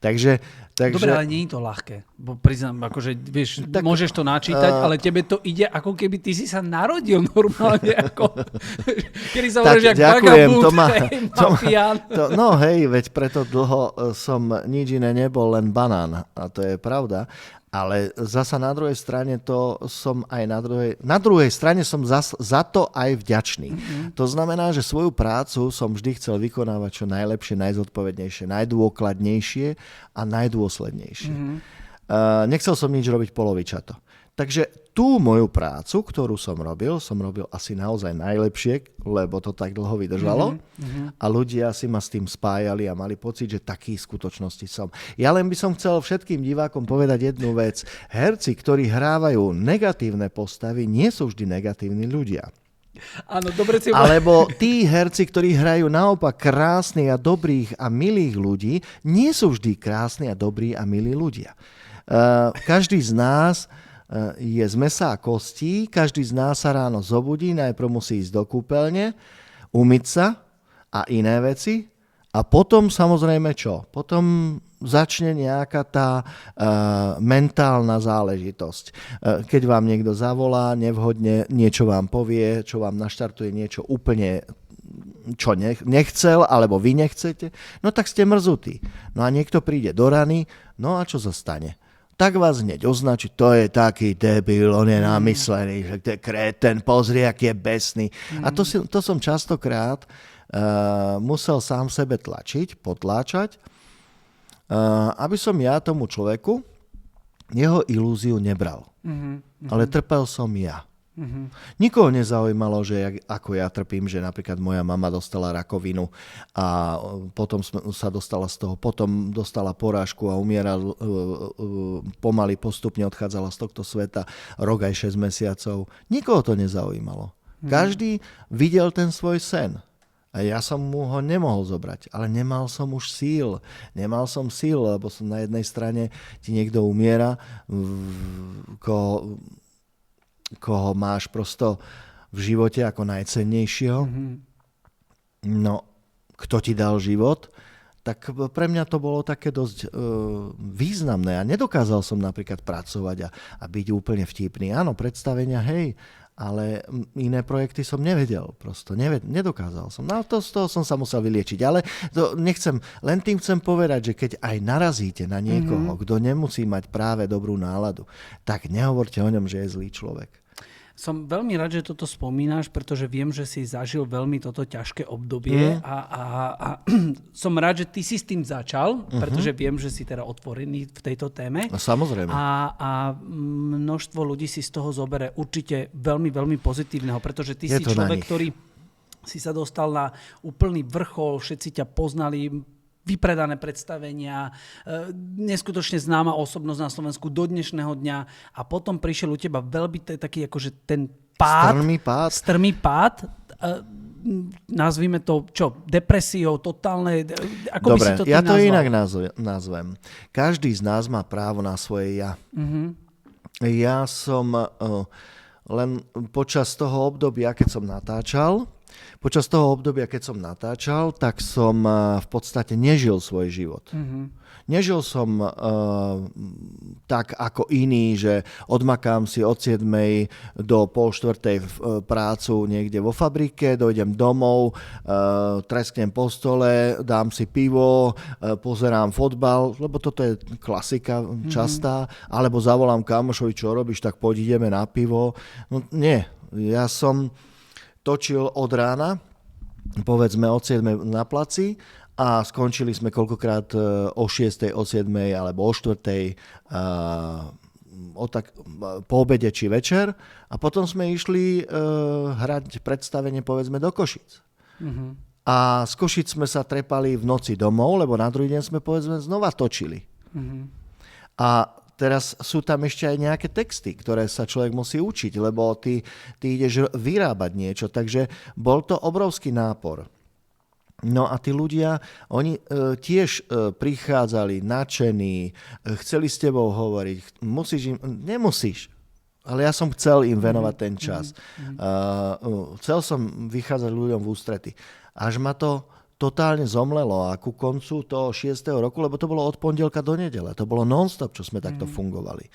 Takže... Dobre, ale nie je to ľahké. Bo priznám, akože, vieš, tak, môžeš to načítať, ale tebe to ide, ako keby ty si sa narodil normálne, ako... Kedy sa hovoríš, jak vagabund, mafián. No hej, veď preto dlho som nič iné nebol, len banán. A to je pravda. Ale zasa na druhej strane to som aj na druhej strane som za to aj vďačný. To znamená, že svoju prácu som vždy chcel vykonávať čo najlepšie, najzodpovednejšie, najdôkladnejšie a najdôslednejšie. Nechcel som nič robiť polovičato. Takže tú moju prácu, ktorú som robil asi naozaj najlepšie, lebo to tak dlho vydržalo a ľudia si ma s tým spájali a mali pocit, že taký v skutočnosti som. Ja len by som chcel všetkým divákom povedať jednu vec. Herci, ktorí hrávajú negatívne postavy, nie sú vždy negatívni ľudia. Áno, dobre si... Alebo tí herci, ktorí hrajú naopak krásnych a dobrých a milých ľudí, nie sú vždy krásni a dobrí a milí ľudia. Každý z nás je z mesa a kostí, každý z nás sa ráno zobudí, najprv musí ísť do kúpeľne, umyť sa a iné veci a potom samozrejme čo? Potom začne nejaká tá mentálna záležitosť. Keď vám niekto zavolá, nevhodne niečo vám povie, čo vám naštartuje niečo úplne čo nechcel, alebo vy nechcete, no tak ste mrzutí. No a niekto príde do rany, no a čo sa stane? Tak vás hneď označí, to je taký debil, on je namyslený, že to je kreten, pozri, aký je besný. A to som častokrát musel sám sebe potláčať, aby som ja tomu človeku jeho ilúziu nebral. Ale trpel som ja. Nikoho nezaujímalo, že ako ja trpím, že napríklad moja mama dostala rakovinu a potom sa dostala z toho, potom dostala porážku a umierala, pomaly postupne odchádzala z tohto sveta, rok aj 6 mesiacov. Nikoho to nezaujímalo. Každý videl ten svoj sen. A ja som mu ho nemohol zobrať, ale nemal som už síl. Nemal som síl, lebo som na jednej strane ti niekto umiera, koho máš prosto v živote ako najcennejšieho. No, kto ti dal život, tak pre mňa to bolo také dosť významné a nedokázal som napríklad pracovať a byť úplne vtipný. Áno, predstavenia, hej, ale iné projekty som nevedel, prosto nedokázal som. No to z toho som sa musel vyliečiť, ale to nechcem, len tým chcem povedať, že keď aj narazíte na niekoho, kto nemusí mať práve dobrú náladu, tak nehovorte o ňom, že je zlý človek. Som veľmi rád, že toto spomínaš, pretože viem, že si zažil veľmi toto ťažké obdobie a som rád, že ty si s tým začal, pretože viem, že si teda otvorený v tejto téme. No, samozrejme. A množstvo ľudí si z toho zobere určite veľmi, veľmi pozitívneho, pretože ty je si človek, ktorý si sa dostal na úplný vrchol, všetci ťa poznali, vypredané predstavenia, neskutočne známa osobnosť na Slovensku do dnešného dňa a potom prišiel u teba veľmi taký akože ten pád, strmý pád. nazvime to, depresiou, totálne, ako by Dobre, si to ja to nazval? inak nazvem. Každý z nás má právo na svoje ja. Ja som len počas toho obdobia, keď som natáčal, tak som v podstate nežil svoj život. Nežil som tak ako iný, že odmakám si od 7 do 3:30 prácu niekde vo fabrike, dojdem domov, tresknem po stole, dám si pivo, pozerám fotbal, lebo toto je klasika častá, alebo zavolám kamošovi, čo robíš, tak poď ideme na pivo. No nie, ja som točil od rána, povedzme od 7 na placi, a skončili sme koľkokrát o 6, o 7 alebo o 4 po obede či večer a potom sme išli hrať predstavenie povedzme do Košic. A z Košic sme sa trepali v noci domov, lebo na druhý deň sme povedzme znova točili. A teraz sú tam ešte aj nejaké texty, ktoré sa človek musí učiť, lebo ty ideš vyrábať niečo, takže bol to obrovský nápor. No a tí ľudia, oni tiež prichádzali nadšení, chceli s tebou hovoriť, nemusíš, ale ja som chcel im venovať ten čas. Chcel som vychádzať ľuďom v ústrety. Až ma to totálne zomlelo a ku koncu toho 6. roku, lebo to bolo od pondelka do nedele, to bolo non-stop, čo sme takto fungovali.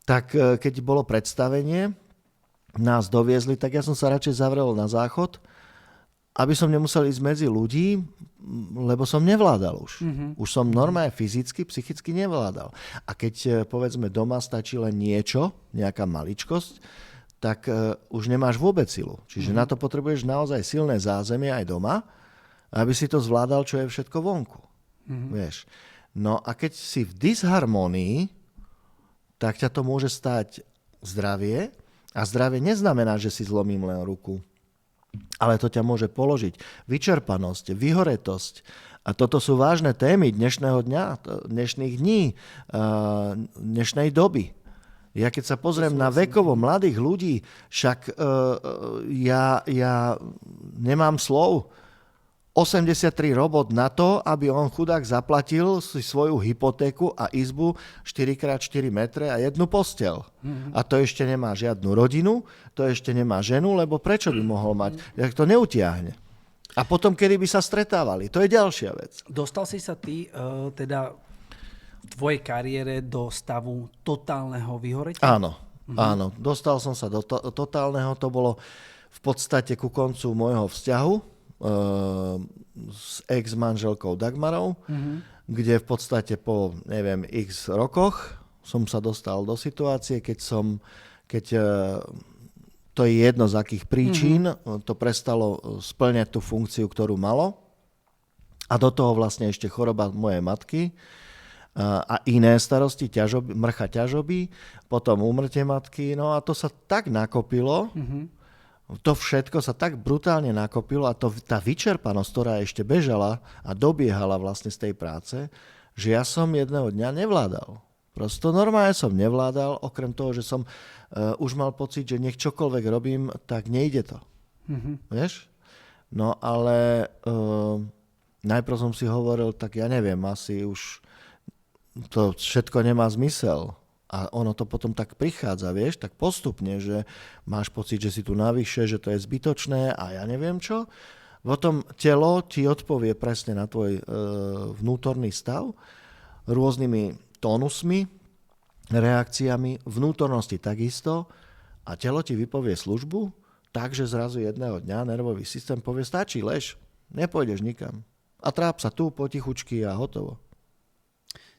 Tak keď bolo predstavenie, nás doviezli, tak ja som sa radšej zavrel na záchod, aby som nemusel ísť medzi ľudí, lebo som nevládal už. Už som normálne fyzicky, psychicky nevládal. A keď povedzme doma stačí len niečo, nejaká maličkosť, tak už nemáš vôbec silu. Čiže na to potrebuješ naozaj silné zázemie aj doma, aby si to zvládal, čo je všetko vonku. Vieš. No a keď si v disharmonii, tak ťa to môže stať zdravie. A zdravie neznamená, že si zlomím len ruku. Ale to ťa môže položiť vyčerpanosť, vyhoretosť. A toto sú vážne témy dnešného dňa, dnešných dní, dnešnej doby. Ja keď sa pozriem na vekovo mladých ľudí, však ja nemám slov. 83 robot na to, aby on chudák zaplatil si svoju hypotéku a izbu 4x4 metre a jednu posteľ. A to ešte nemá žiadnu rodinu, to ešte nemá ženu, lebo prečo by mohol mať? Jak to neutiahne. A potom, kedy by sa stretávali, to je ďalšia vec. Dostal si sa ty teda v tvojej kariére do stavu totálneho vyhoretia? Áno, áno. Dostal som sa do totálneho, to bolo v podstate ku koncu môjho vzťahu s ex-manželkou Dagmarou, kde v podstate po, neviem, x rokoch som sa dostal do situácie, keď to je jedno z akých príčin, to prestalo spĺňať tú funkciu, ktorú malo. A do toho vlastne ešte choroba mojej matky a iné starosti, mrcha ťažoby, potom úmrtie matky, no a to sa tak nakopilo, to všetko sa tak brutálne nakopilo a tá vyčerpanosť, ktorá ešte bežala a dobiehala vlastne z tej práce, že ja som jedného dňa nevládal. Prosto normálne som nevládal, okrem toho, že som už mal pocit, že nech čokoľvek robím, tak nejde to. Vieš? No ale najprv som si hovoril, tak ja neviem, asi už to všetko nemá zmysel. A ono to potom tak prichádza, vieš, tak postupne, že máš pocit, že si tu navyše, že to je zbytočné a ja neviem čo. Potom telo ti odpovie presne na tvoj vnútorný stav rôznymi tónusmi, reakciami, vnútornosti takisto a telo ti vypovie službu, takže zrazu jedného dňa nervový systém povie, stačí, lež, nepôjdeš nikam. A tráp sa tu potichučky a hotovo.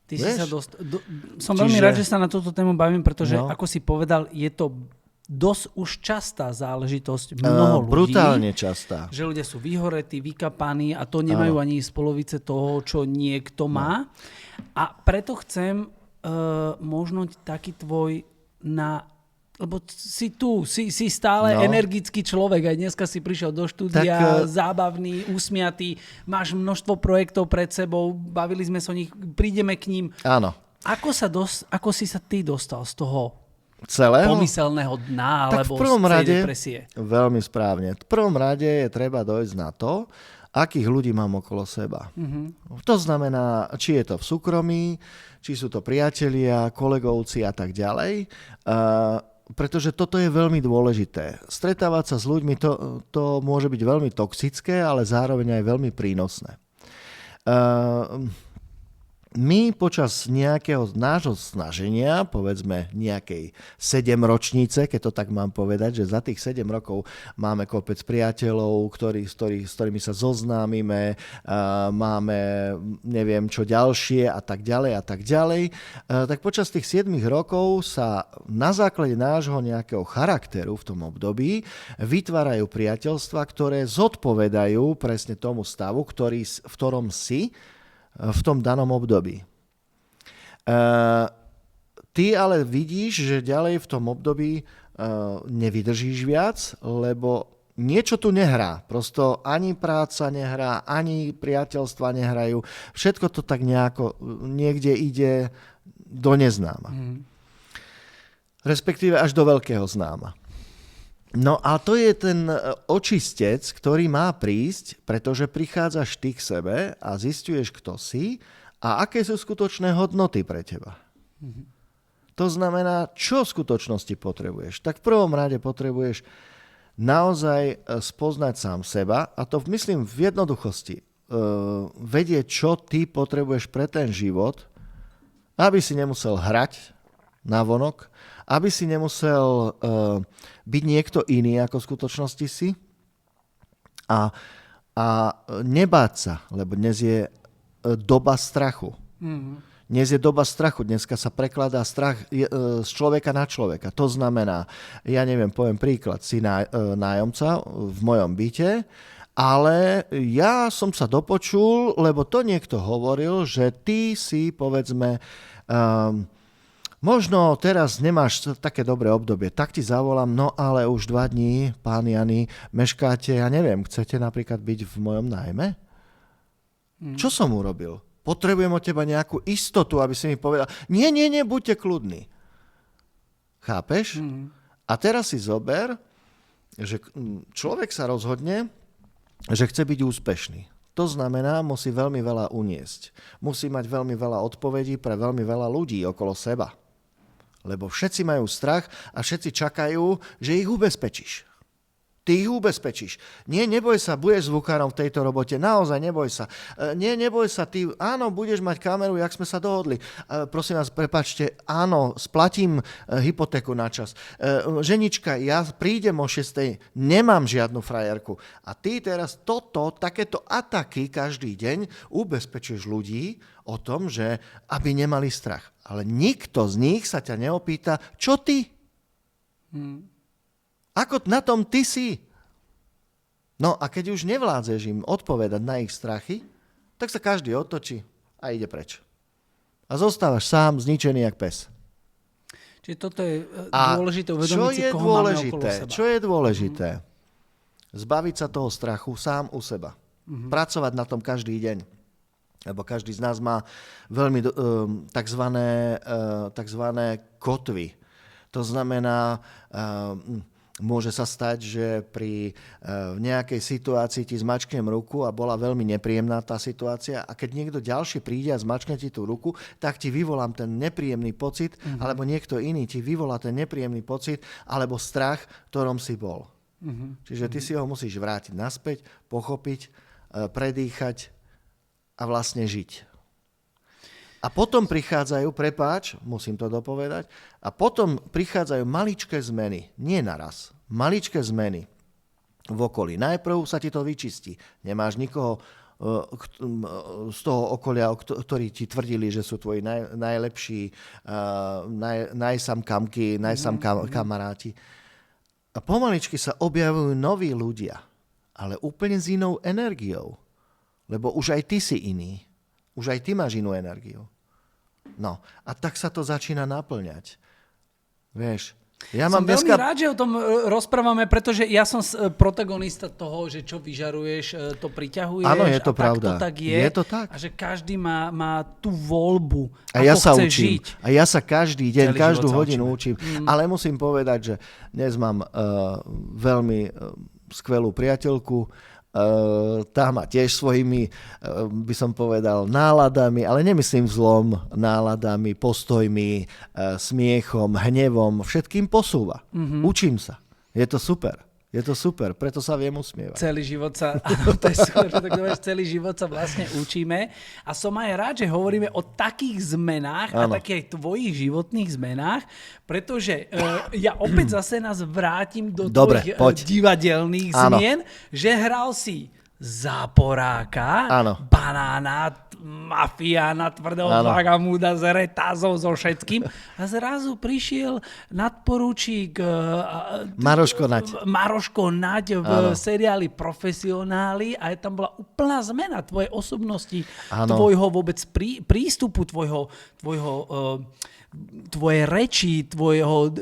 Ty si sa som veľmi rád, že sa na túto tému bavím, pretože ako si povedal, je to dosť už častá záležitosť mnoho ľudí. Brutálne častá. Že ľudia sú vyhoretí, vykapaní a to nemajú ani z polovice toho, čo niekto má. A preto chcem možno taký tvoj lebo si tu, si stále energický človek. Aj dneska si prišiel do štúdia, zábavný, usmiatý, máš množstvo projektov pred sebou, bavili sme sa o nich, prídeme k ním. Áno. Ako si sa ty dostal z toho celého? pomyselného dna, Tak alebo v prvom z tej rade, depresie? veľmi správne, v prvom rade je treba dojsť na to, akých ľudí mám okolo seba. To znamená, či je to v súkromí, či sú to priatelia, kolegovci a tak ďalej. Pretože toto je veľmi dôležité. Stretávať sa s ľuďmi, to môže byť veľmi toxické, ale zároveň aj veľmi prínosné. My počas nejakého nášho snaženia, povedzme nejakej 7-ročnice, keď to tak mám povedať, že za tých 7 rokov máme kopec priateľov, s ktorými sa zoznámime, máme neviem čo ďalšie a tak ďalej, tak počas tých 7 rokov sa na základe nášho nejakého charakteru v tom období vytvárajú priateľstva, ktoré zodpovedajú presne tomu stavu, v ktorom si v tom danom období. Ty ale vidíš, že ďalej v tom období nevydržíš viac, lebo niečo tu nehrá. Prosto ani práca nehrá, ani priateľstva nehrajú. Všetko to tak nejako niekde ide do neznáma. Respektíve až do veľkého známa. No a to je ten očistec, ktorý má prísť, pretože prichádzaš ty k sebe a zisťuješ, kto si a aké sú skutočné hodnoty pre teba. To znamená, čo v skutočnosti potrebuješ. Tak v prvom rade potrebuješ naozaj spoznať sám seba, a to myslím v jednoduchosti. Vedieť, čo ty potrebuješ pre ten život, aby si nemusel hrať navonok, aby si nemusel byť niekto iný, ako v skutočnosti si. A nebáť sa, lebo dnes je doba strachu. Dnes je doba strachu. Dneska sa prekladá strach z človeka na človeka. To znamená, ja neviem, poviem príklad, si nájomca v mojom byte, ale ja som sa dopočul, lebo to niekto hovoril, že ty si, povedzme, možno teraz nemáš také dobré obdobie, tak ti zavolám, no ale už 2 dní, pán Jany, meškáte, ja neviem, chcete napríklad byť v mojom nájme? Čo som urobil? Potrebujem od teba nejakú istotu, aby si mi povedal, nie, buďte kľudní. Chápeš? A teraz si zober, že človek sa rozhodne, že chce byť úspešný. To znamená, musí veľmi veľa uniesť. Musí mať veľmi veľa odpovedí pre veľmi veľa ľudí okolo seba. Lebo všetci majú strach a všetci čakajú, že ich ubezpečíš. Ty ich ubezpečíš. Nie, neboj sa, budeš zvukárom v tejto robote. Naozaj, neboj sa. Nie, neboj sa, ty, áno, budeš mať kameru, jak sme sa dohodli. Prosím vás, prepáčte, áno, splatím hypotéku na čas. Ženička, ja prídem o 6:00, nemám žiadnu frajerku. A ty teraz takéto ataky každý deň ubezpečuješ ľudí o tom, že aby nemali strach. Ale nikto z nich sa ťa neopýta, čo ty? Ako na tom ty si? No a keď už nevládzeš im odpovedať na ich strachy, tak sa každý otočí a ide preč. A zostávaš sám, zničený jak pes. Čiže toto je dôležité uvedomiť si, koho máme okolo seba. Čo je dôležité? Zbaviť sa toho strachu sám u seba. Pracovať na tom každý deň. Lebo každý z nás má veľmi takzvané kotvy. To znamená, môže sa stať, že pri nejakej situácii ti zmačknem ruku a bola veľmi nepríjemná tá situácia a keď niekto ďalší príde a zmačkne ti tú ruku, tak ti vyvolám ten nepríjemný pocit, alebo niekto iný ti vyvolá ten nepríjemný pocit alebo strach, v ktorom si bol. Čiže ty si ho musíš vrátiť naspäť, pochopiť, predýchať a vlastne žiť. A potom prichádzajú, musím to dopovedať, a potom prichádzajú maličké zmeny, nie naraz, maličké zmeny v okolí. Najprv sa ti to vyčistí. Nemáš nikoho z toho okolia, ktorí ti tvrdili, že sú tvoji najlepší, najsamkamky, kamaráti. A pomaličky sa objavujú noví ľudia, ale úplne s inou energiou. Lebo už aj ty si iný. Už aj ty máš inú energiu. No, a tak sa to začína naplňať. Vieš? Ja som mám veľmi dneska... rád, že o tom rozprávame, pretože ja som protagonista toho, že čo vyžaruješ, to priťahuješ. Áno, je to a pravda. Tak to tak je. Je to tak. A že každý má tú voľbu, A ja ako sa chce učím. žiť. A ja sa každý deň, Celý každú život sa hodinu učím. Ale musím povedať, že dnes mám veľmi skvelú priateľku. Tá má tiež svojimi, by som povedal, náladami, ale nemyslím zlom, náladami, postojmi, smiechom, hnevom, všetkým posúva. Učím sa. Je to super. Je to super, preto sa viem usmievať. Celý život sa, áno, to je super, že tak dobre, celý život sa vlastne učíme a som aj rád, že hovoríme o takých zmenách a takých aj tvojich životných zmenách, pretože ja opäť zase nás vrátim do tvojich divadelných zmien, že hral si Záporáka, Banána, mafiána, tvrdého vagamúda s retázov so všetkým a zrazu prišiel nadporučík Maroško Naď v seriáli Profesionáli a tam bola úplná zmena tvojej osobnosti, tvojho vôbec prístupu, tvoje reči, tvojho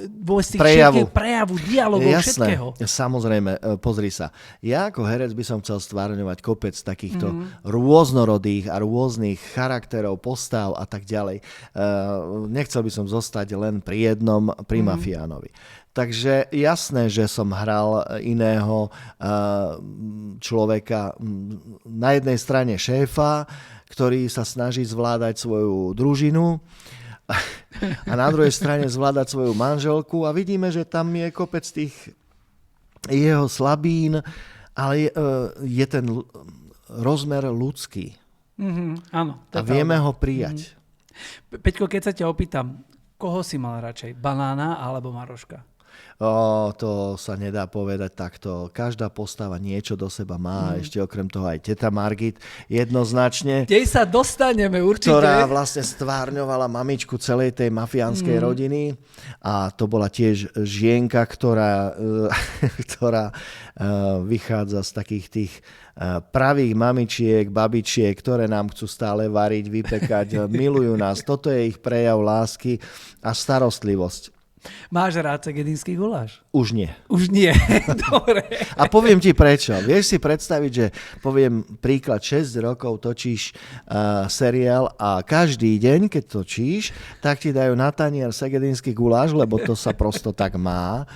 prejavu, dialogu, všetkého. Samozrejme, pozri sa. Ja ako herec by som chcel stvárňovať kopec takýchto rôznorodých a rôznych charakterov, postav a tak ďalej. Nechcel by som zostať len pri jednom, pri mafiánovi. Takže jasné, že som hral iného človeka, na jednej strane šéfa, ktorý sa snaží zvládať svoju družinu, a na druhej strane zvládať svoju manželku a vidíme, že tam je kopec tých jeho slabín, ale je ten rozmer ľudský. Áno. A vieme ho prijať. Peťko, keď sa ťa opýtam, koho si mal radšej? Banána alebo Maroška? To sa nedá povedať takto. Každá postava niečo do seba má, ešte okrem toho aj teta Margit jednoznačne. Tej sa dostaneme určite. Ktorá vlastne stvárňovala mamičku celej tej mafiánskej rodiny a to bola tiež žienka, ktorá vychádza z takých tých pravých mamičiek, babičiek, ktoré nám chcú stále variť, vypekať, milujú nás. Toto je ich prejav lásky a starostlivosť. Máš rád segedinský guláš? Už nie. Už nie, dobre. A poviem ti prečo. Vieš si predstaviť, že poviem príklad, 6 rokov točíš seriál a každý deň, keď točíš, tak ti dajú na tanier segedinský guláš, lebo to sa prosto tak má.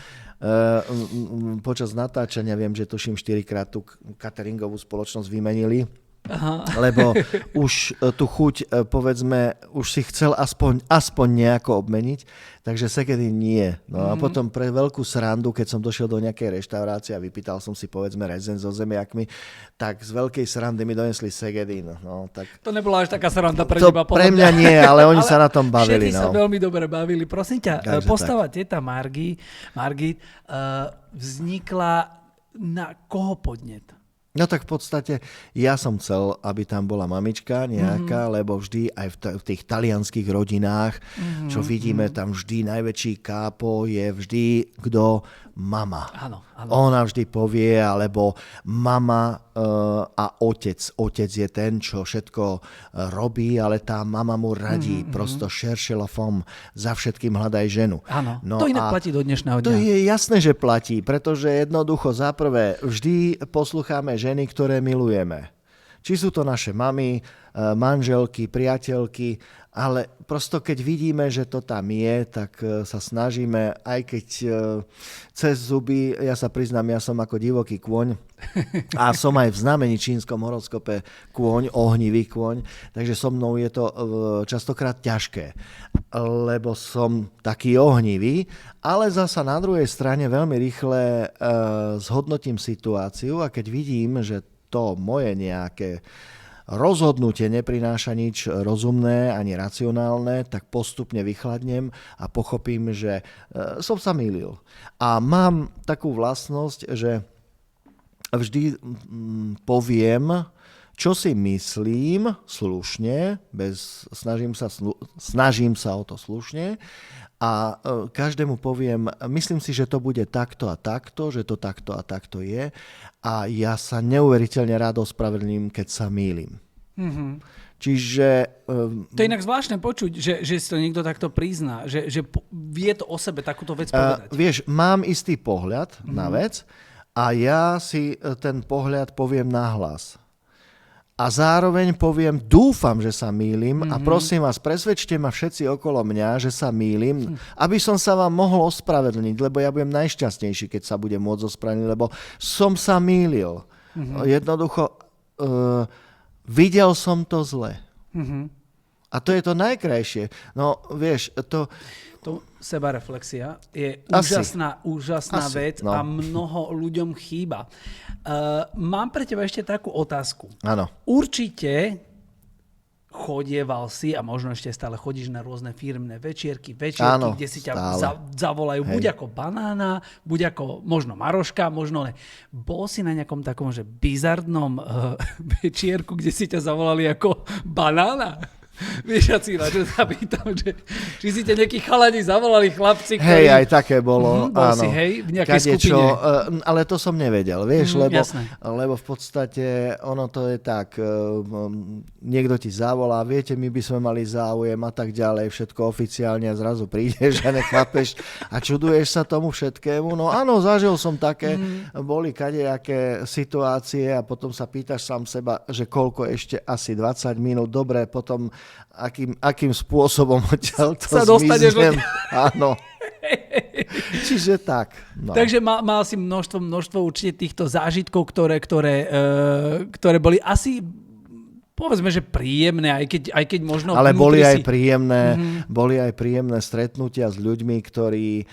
Počas natáčania viem, že tuším 4-krát tú cateringovú spoločnosť vymenili. Aha. Lebo už tú chuť, povedzme, už si chcel aspoň nejako obmeniť, takže segedín nie. No a potom pre veľkú srandu, keď som došiel do nejakej reštaurácie a vypýtal som si, povedzme, rezen so zemiakmi, tak z veľkej srandy mi donesli segedín. No, tak... To nebola až taká sranda pre teba. Pre mňa nie, ale oni sa na tom bavili. Všetci sa veľmi dobre bavili. Prosím ťa, postava teta Margit vznikla na koho podnet? No tak v podstate ja som chcel, aby tam bola mamička nejaká, lebo vždy aj v tých talianských rodinách, čo vidíme, tam vždy najväčší kápo je vždy kto? Mama. Áno. Ona vždy povie, alebo mama a otec. Otec je ten, čo všetko robí, ale tá mama mu radí. Prosto cherche la femme. Za všetkým hľadaj ženu. Áno, no to inak platí do dnešného dňa. To je jasné, že platí, pretože jednoducho za prvé vždy poslucháme ženy, ktoré milujeme. Či sú to naše mamy, manželky, priateľky, ale prosto keď vidíme, že to tam je, tak sa snažíme, aj keď cez zuby, ja sa priznám, ja som ako divoký kôň a som aj v znamení čínskom horoskope kôň, ohnivý kôň, takže so mnou je to častokrát ťažké, lebo som taký ohnivý, ale zasa na druhej strane veľmi rýchle zhodnotím situáciu a keď vidím, že to moje nejaké rozhodnutie neprináša nič rozumné ani racionálne, tak postupne vychladnem a pochopím, že som sa mýlil. A mám takú vlastnosť, že vždy poviem, čo si myslím slušne, snažím sa o to slušne a každému poviem, myslím si, že to bude takto a takto, že to takto a takto je a ja sa neuveriteľne rád ospravedlním, keď sa mýlim. Čiže... To je inak zvláštne počuť, že si to niekto takto prizná, že vie to o sebe takúto vec povedať. Vieš, mám istý pohľad na vec a ja si ten pohľad poviem nahlas. A zároveň poviem, dúfam, že sa mýlim a prosím vás, presvedčte ma všetci okolo mňa, že sa mýlim, aby som sa vám mohol ospravedlniť, lebo ja budem najšťastnejší, keď sa budem môcť ospravedlniť, lebo som sa mýlil. Jednoducho... videl som to zle. A to je to najkrajšie. No, vieš, to sebareflexia je úžasná Asi, vec a mnoho ľuďom chýba. Mám pre teba ešte takú otázku. Áno. Určite chodieval si a možno ešte stále chodíš na rôzne firmné večierky, áno, kde si ťa zavolajú buď ako Banána, buď ako možno Maroška, možno ne. Bol si na nejakom takom, že bizardnom večierku, kde si ťa zavolali ako Banána? Vieš, Acíla, že sa pýtam, že či si ťa nejakí chalani zavolali chlapci, ktorí... Hej, aj také bolo. Bol áno. si, hej, v nejakej skupine. Ale to som nevedel, vieš, lebo v podstate ono to je tak, niekto ti zavolá, viete, my by sme mali záujem a tak ďalej, všetko oficiálne a zrazu prídeš a nechápeš a čuduješ sa tomu všetkému. No áno, zažil som také, boli kadejaké situácie a potom sa pýtaš sám seba, že koľko ešte asi 20 minút, dobre, potom akým spôsobom odtiaľ to sa dostaneš. Áno. Čiže tak. No. Takže mal si množstvo určite týchto zážitkov, ktoré boli asi, povedzme, že príjemné, aj keď možno... Ale boli aj príjemné stretnutia s ľuďmi, ktorí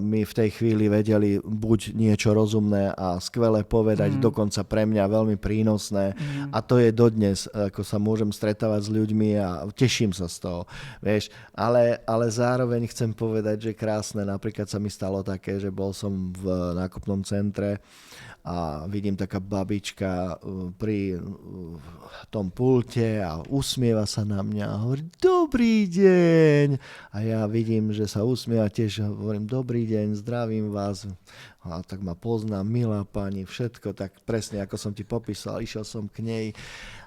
mi v tej chvíli vedeli buď niečo rozumné a skvelé povedať, dokonca pre mňa veľmi prínosné. A to je dodnes, ako sa môžem stretávať s ľuďmi a teším sa z toho. Vieš, ale zároveň chcem povedať, že krásne, napríklad sa mi stalo také, že bol som v nákupnom centre a vidím taká babička pri tom pulte a usmieva sa na mňa a hovorí, dobrý deň. A ja vidím, že sa usmieva tiež, hovorím, dobrý deň, zdravím vás. A tak ma poznám, milá pani, všetko tak presne, ako som ti popísal. Išiel som k nej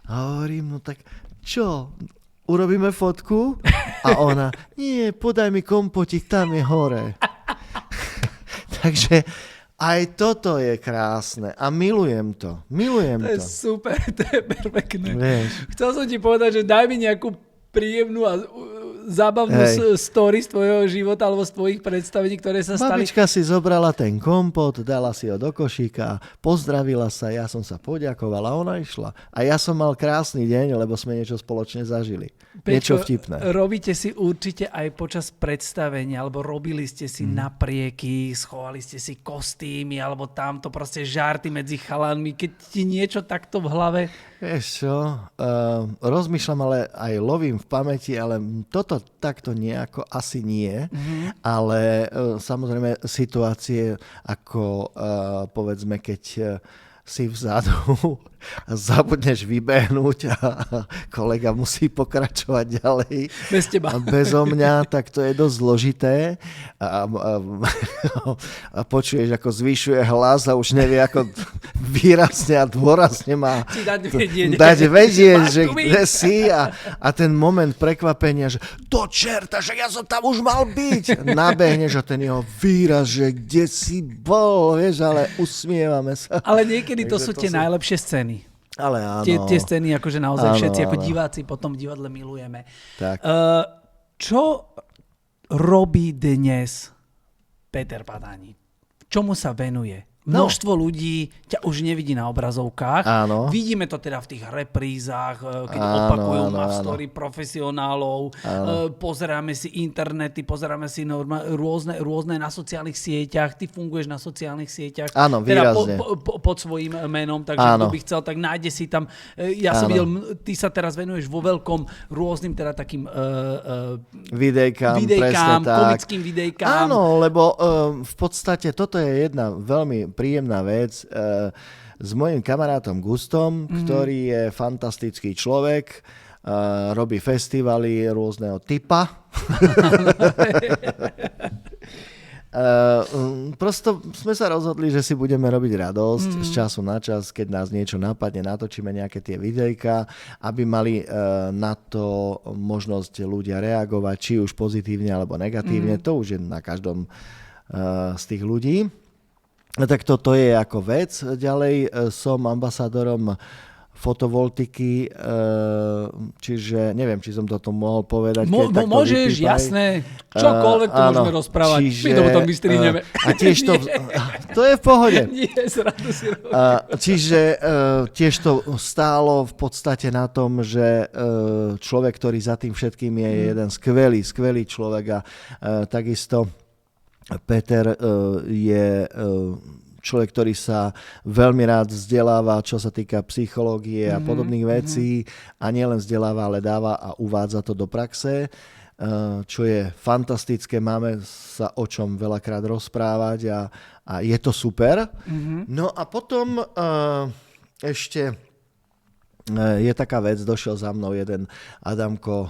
a hovorím, no tak čo, urobíme fotku? A ona, nie, podaj mi kompotík, tam je hore. Takže aj toto je krásne a milujem to. To je super, to je perfektné. Vieš. Chcel som ti povedať, že daj mi nejakú príjemnú a zábavnú story z tvojho života alebo z tvojich predstavení, ktoré sa stali. Babička si zobrala ten kompot, dala si ho do košíka, pozdravila sa, ja som sa poďakoval a ona išla. A ja som mal krásny deň, lebo sme niečo spoločne zažili. Niečo vtipné. Robíte si určite aj počas predstavenia, alebo robili ste si naprieky, schovali ste si kostýmy, alebo tamto proste žarty medzi chalanmi, keď ti niečo takto v hlave... Vieš čo, rozmýšľam, ale aj lovím v pamäti, ale toto takto nejako asi nie, ale samozrejme situácie ako povedzme, keď si vzadu a zabudneš vybehnúť a kolega musí pokračovať ďalej. Bez teba. A bezo mňa, tak to je dosť zložité. A počuješ, ako zvyšuje hlas a už nevie, ako výrazne a dôrazne má dať vedieť, že kde si a ten moment prekvapenia, že do čerta, že ja som tam už mal byť. Nabehneš a ten jeho výraz, že kde si bol, vieš, ale usmievame sa. Ale niekedy to sú tie najlepšie scény. Ale áno. Tie scény, akože naozaj všetci ako diváci potom v divadle milujeme. Tak. Čo robí dnes Peter Padáni? Čomu sa venuje? Množstvo ľudí ťa už nevidí na obrazovkách. Áno. Vidíme to teda v tých reprízach, keď opakujú story profesionálov. Pozeráme si internety, pozeráme si rôzne na sociálnych sieťach. Ty funguješ na sociálnych sieťach. Áno, výrazne. Teda pod svojím menom, takže kto by chcel, tak nájde si tam. Ja som videl, ty sa teraz venuješ vo veľkom rôznym teda takým videjkám, komickým videjkám. Áno, lebo v podstate toto je jedna veľmi príjemná vec s mojím kamarátom Gustom, ktorý je fantastický človek, robí festivaly rôzneho typa. Prosto sme sa rozhodli, že si budeme robiť radosť z času na čas, keď nás niečo napadne, natočíme nejaké tie videjka, aby mali na to možnosť ľudia reagovať, či už pozitívne alebo negatívne. To už je na každom z tých ľudí. Tak toto je ako vec. Ďalej som ambasádorom fotovoltiky, čiže neviem, či som to mohol povedať. Môžeš, jasné, čokoľvek to môžeme rozprávať. My to potom vystrihneme. A tiež to je v pohode. Nie, srandu si robím. Čiže tiež to stálo v podstate na tom, že človek, ktorý za tým všetkým je jeden skvelý človek a takisto Peter je človek, ktorý sa veľmi rád vzdeláva, čo sa týka psychológie a podobných vecí a nielen vzdeláva, ale dáva a uvádza to do praxe, čo je fantastické. Máme sa o čom veľakrát rozprávať a je to super. No a potom ešte je taká vec, došiel za mnou jeden Adamko,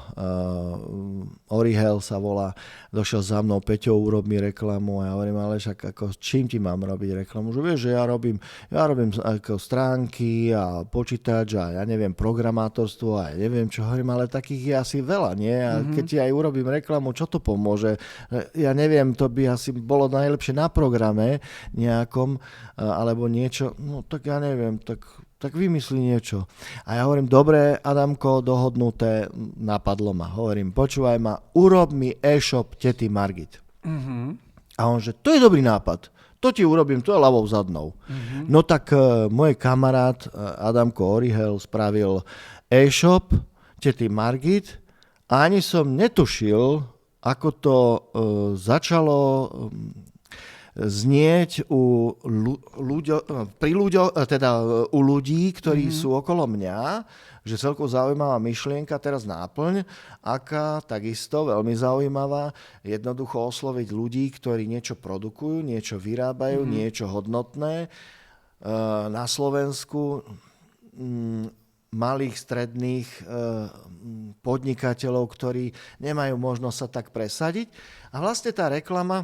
Orihel sa volá, došiel za mnou, Peťo, urob mi reklamu a ja hovorím, ale však ako, čím ti mám robiť reklamu? Že vieš, že ja robím ako stránky a počítač a ja neviem, programátorstvo a ja neviem čo, hovorím, ale takých je asi veľa, nie? A keď ti aj urobím reklamu, čo to pomôže? Ja neviem, to by asi bolo najlepšie na programe nejakom, alebo niečo, no tak ja neviem, tak vymyslí niečo. A ja hovorím, dobre, Adamko, dohodnuté, napadlo ma. Hovorím, počúvaj ma, urob mi e-shop tety Margit. A on, že to je dobrý nápad. To ti urobím, to je ľavou zadnou. No tak môj kamarát Adamko Orihel spravil e-shop tety Margit a ani som netušil, ako to začalo znieť u ľudí, ktorí sú okolo mňa, že celkom zaujímavá myšlienka, teraz náplň, aká takisto veľmi zaujímavá, jednoducho osloviť ľudí, ktorí niečo produkujú, niečo vyrábajú, niečo hodnotné na Slovensku, malých, stredných podnikateľov, ktorí nemajú možnosť sa tak presadiť. A vlastne tá reklama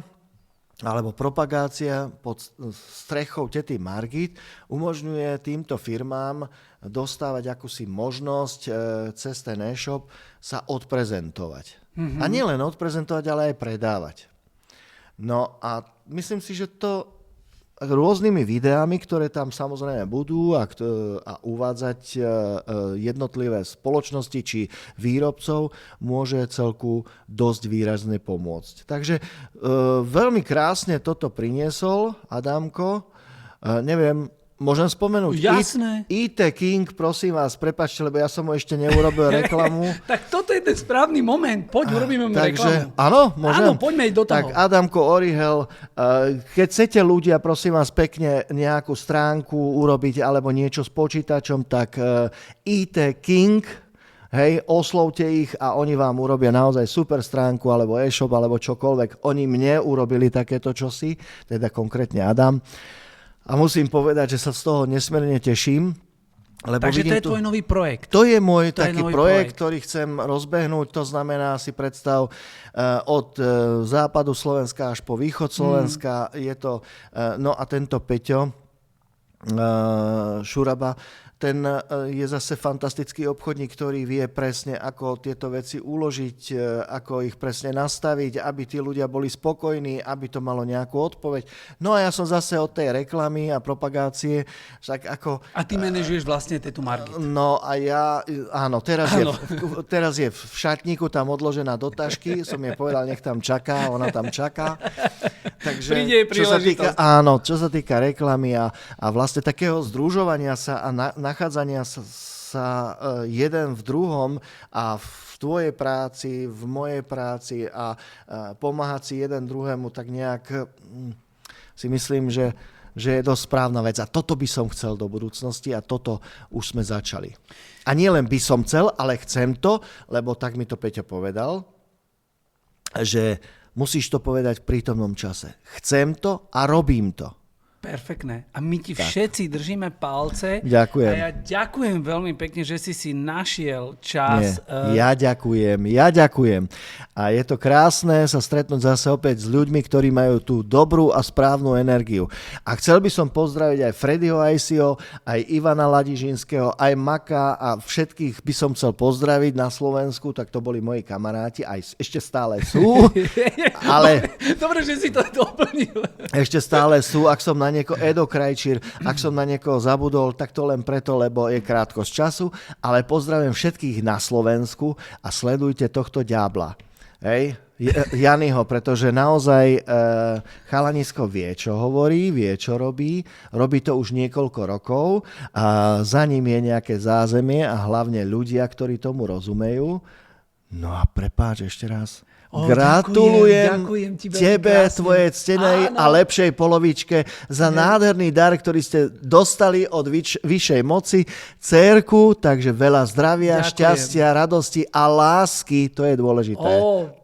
alebo propagácia pod strechou tety Margit umožňuje týmto firmám dostávať akúsi možnosť cez ten e-shop sa odprezentovať. A nielen odprezentovať, ale aj predávať. No a myslím si, že to rôznymi videami, ktoré tam samozrejme budú a uvádzať jednotlivé spoločnosti či výrobcov, môže celku dosť výrazne pomôcť. Takže veľmi krásne toto priniesol Adamko. Neviem, môžem spomenúť? Jasné. IT King, prosím vás, prepáčte, lebo ja som mu ešte neurobil reklamu. Tak toto je ten správny moment. Poď, urobíme mu reklamu. Áno, môžem? Áno, poďme ísť do toho. Tak Adamko Orihel, keď chcete ľudia, prosím vás, pekne nejakú stránku urobiť alebo niečo s počítačom, tak IT King, hej, oslovte ich a oni vám urobia naozaj super stránku alebo e-shop alebo čokoľvek. Oni mne urobili takéto čosi, teda konkrétne Adam. A musím povedať, že sa z toho nesmierne teším. Lebo takže to je tvoj nový projekt. To je môj taký projekt, ktorý chcem rozbehnúť. To znamená, si predstav, od západu Slovenska až po východ Slovenska. Je to, no a tento Peťo Šuraba, ten je zase fantastický obchodník, ktorý vie presne, ako tieto veci uložiť, ako ich presne nastaviť, aby tí ľudia boli spokojní, aby to malo nejakú odpoveď. No a ja som zase od tej reklamy a propagácie. Však ako, a ty manažuješ vlastne tetu Margit. No a ja, áno, teraz je v šatníku tam odložená do tašky, som jej povedal, nech tam čaká, ona tam čaká. Takže, čo sa týka reklamy a vlastne takého združovania sa a nachádzania sa jeden v druhom a v tvojej práci, v mojej práci a pomáhať si jeden druhému, tak nejak si myslím, že je dosť správna vec. A toto by som chcel do budúcnosti a toto už sme začali. A nie len by som chcel, ale chcem to, lebo tak mi to Peťo povedal, že musíš to povedať v prítomnom čase. Chcem to a robím to. Perfektné. A my ti všetci držíme palce. Ďakujem. A ja ďakujem veľmi pekne, že si našiel čas. Ja ďakujem. A je to krásne sa stretnúť zase opäť s ľuďmi, ktorí majú tú dobrú a správnu energiu. A chcel by som pozdraviť aj Freddyho Ajsio, aj Ivana Ladižinského, aj Maka a všetkých by som chcel pozdraviť na Slovensku, tak to boli moji kamaráti, aj ešte stále sú. Ale dobre, že si to doplnil. Ešte stále sú, ak som na niekoho Edo Krajčír, ak som na niekoho zabudol, tak to len preto, lebo je krátkosť času, ale pozdravujem všetkých na Slovensku a sledujte tohto ďábla. Hej, Janyho, pretože naozaj chalanisko vie, čo hovorí, vie, čo robí to už niekoľko rokov a za ním je nejaké zázemie a hlavne ľudia, ktorí tomu rozumejú. No a prepáč ešte raz. Gratulujem ďakujem ti tebe, krásne. tvojej ctenej a lepšej polovičke za nádherný dar, ktorý ste dostali od vyššej moci, dcérku, takže veľa zdravia, šťastia, radosti a lásky, to je dôležité.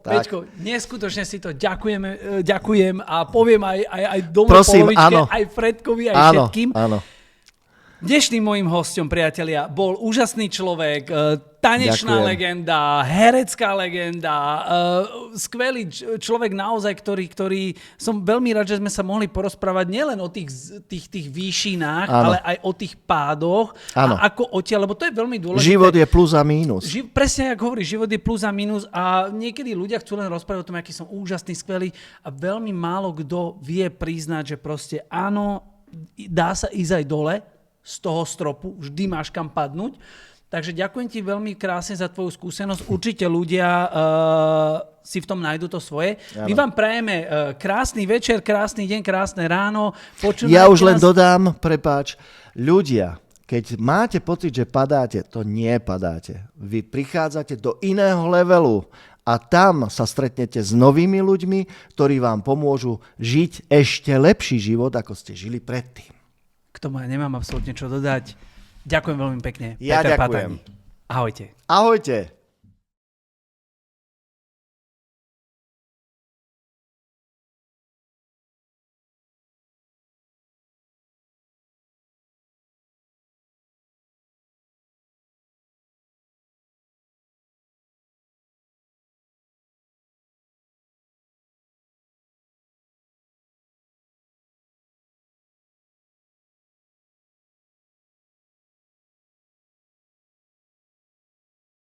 Peťko, neskutočne si to ďakujem a poviem aj doma Prosím, polovičke, áno. aj Fredkovi, aj všetkým. Áno. Dnešným mojím hosťom, priatelia, bol úžasný človek, tanečná Ďakujem. legenda, herecká legenda, skvelý človek naozaj, ktorý som veľmi rád, že sme sa mohli porozprávať nielen o tých výšinách, ale aj o tých pádoch a ako odtiaľ, lebo to je veľmi dôležité. Život je plus a mínus. Presne ako hovorí, život je plus a mínus a niekedy ľudia chcú len rozprávať o tom, aký som úžasný, skvelý a veľmi málo kto vie priznať, že proste áno, dá sa ísť aj dole z toho stropu, vždy máš kam padnúť. Takže ďakujem ti veľmi krásne za tvoju skúsenosť. Určite ľudia si v tom nájdu to svoje. Ano. My vám prajeme krásny večer, krásny deň, krásne ráno. Ja už len dodám, prepáč, ľudia, keď máte pocit, že padáte, to nie padáte. Vy prichádzate do iného levelu a tam sa stretnete s novými ľuďmi, ktorí vám pomôžu žiť ešte lepší život, ako ste žili predtým. K tomu ja nemám absolútne čo dodať. Ďakujem veľmi pekne. Ja Peter ďakujem. Patani. Ahojte. Ahojte.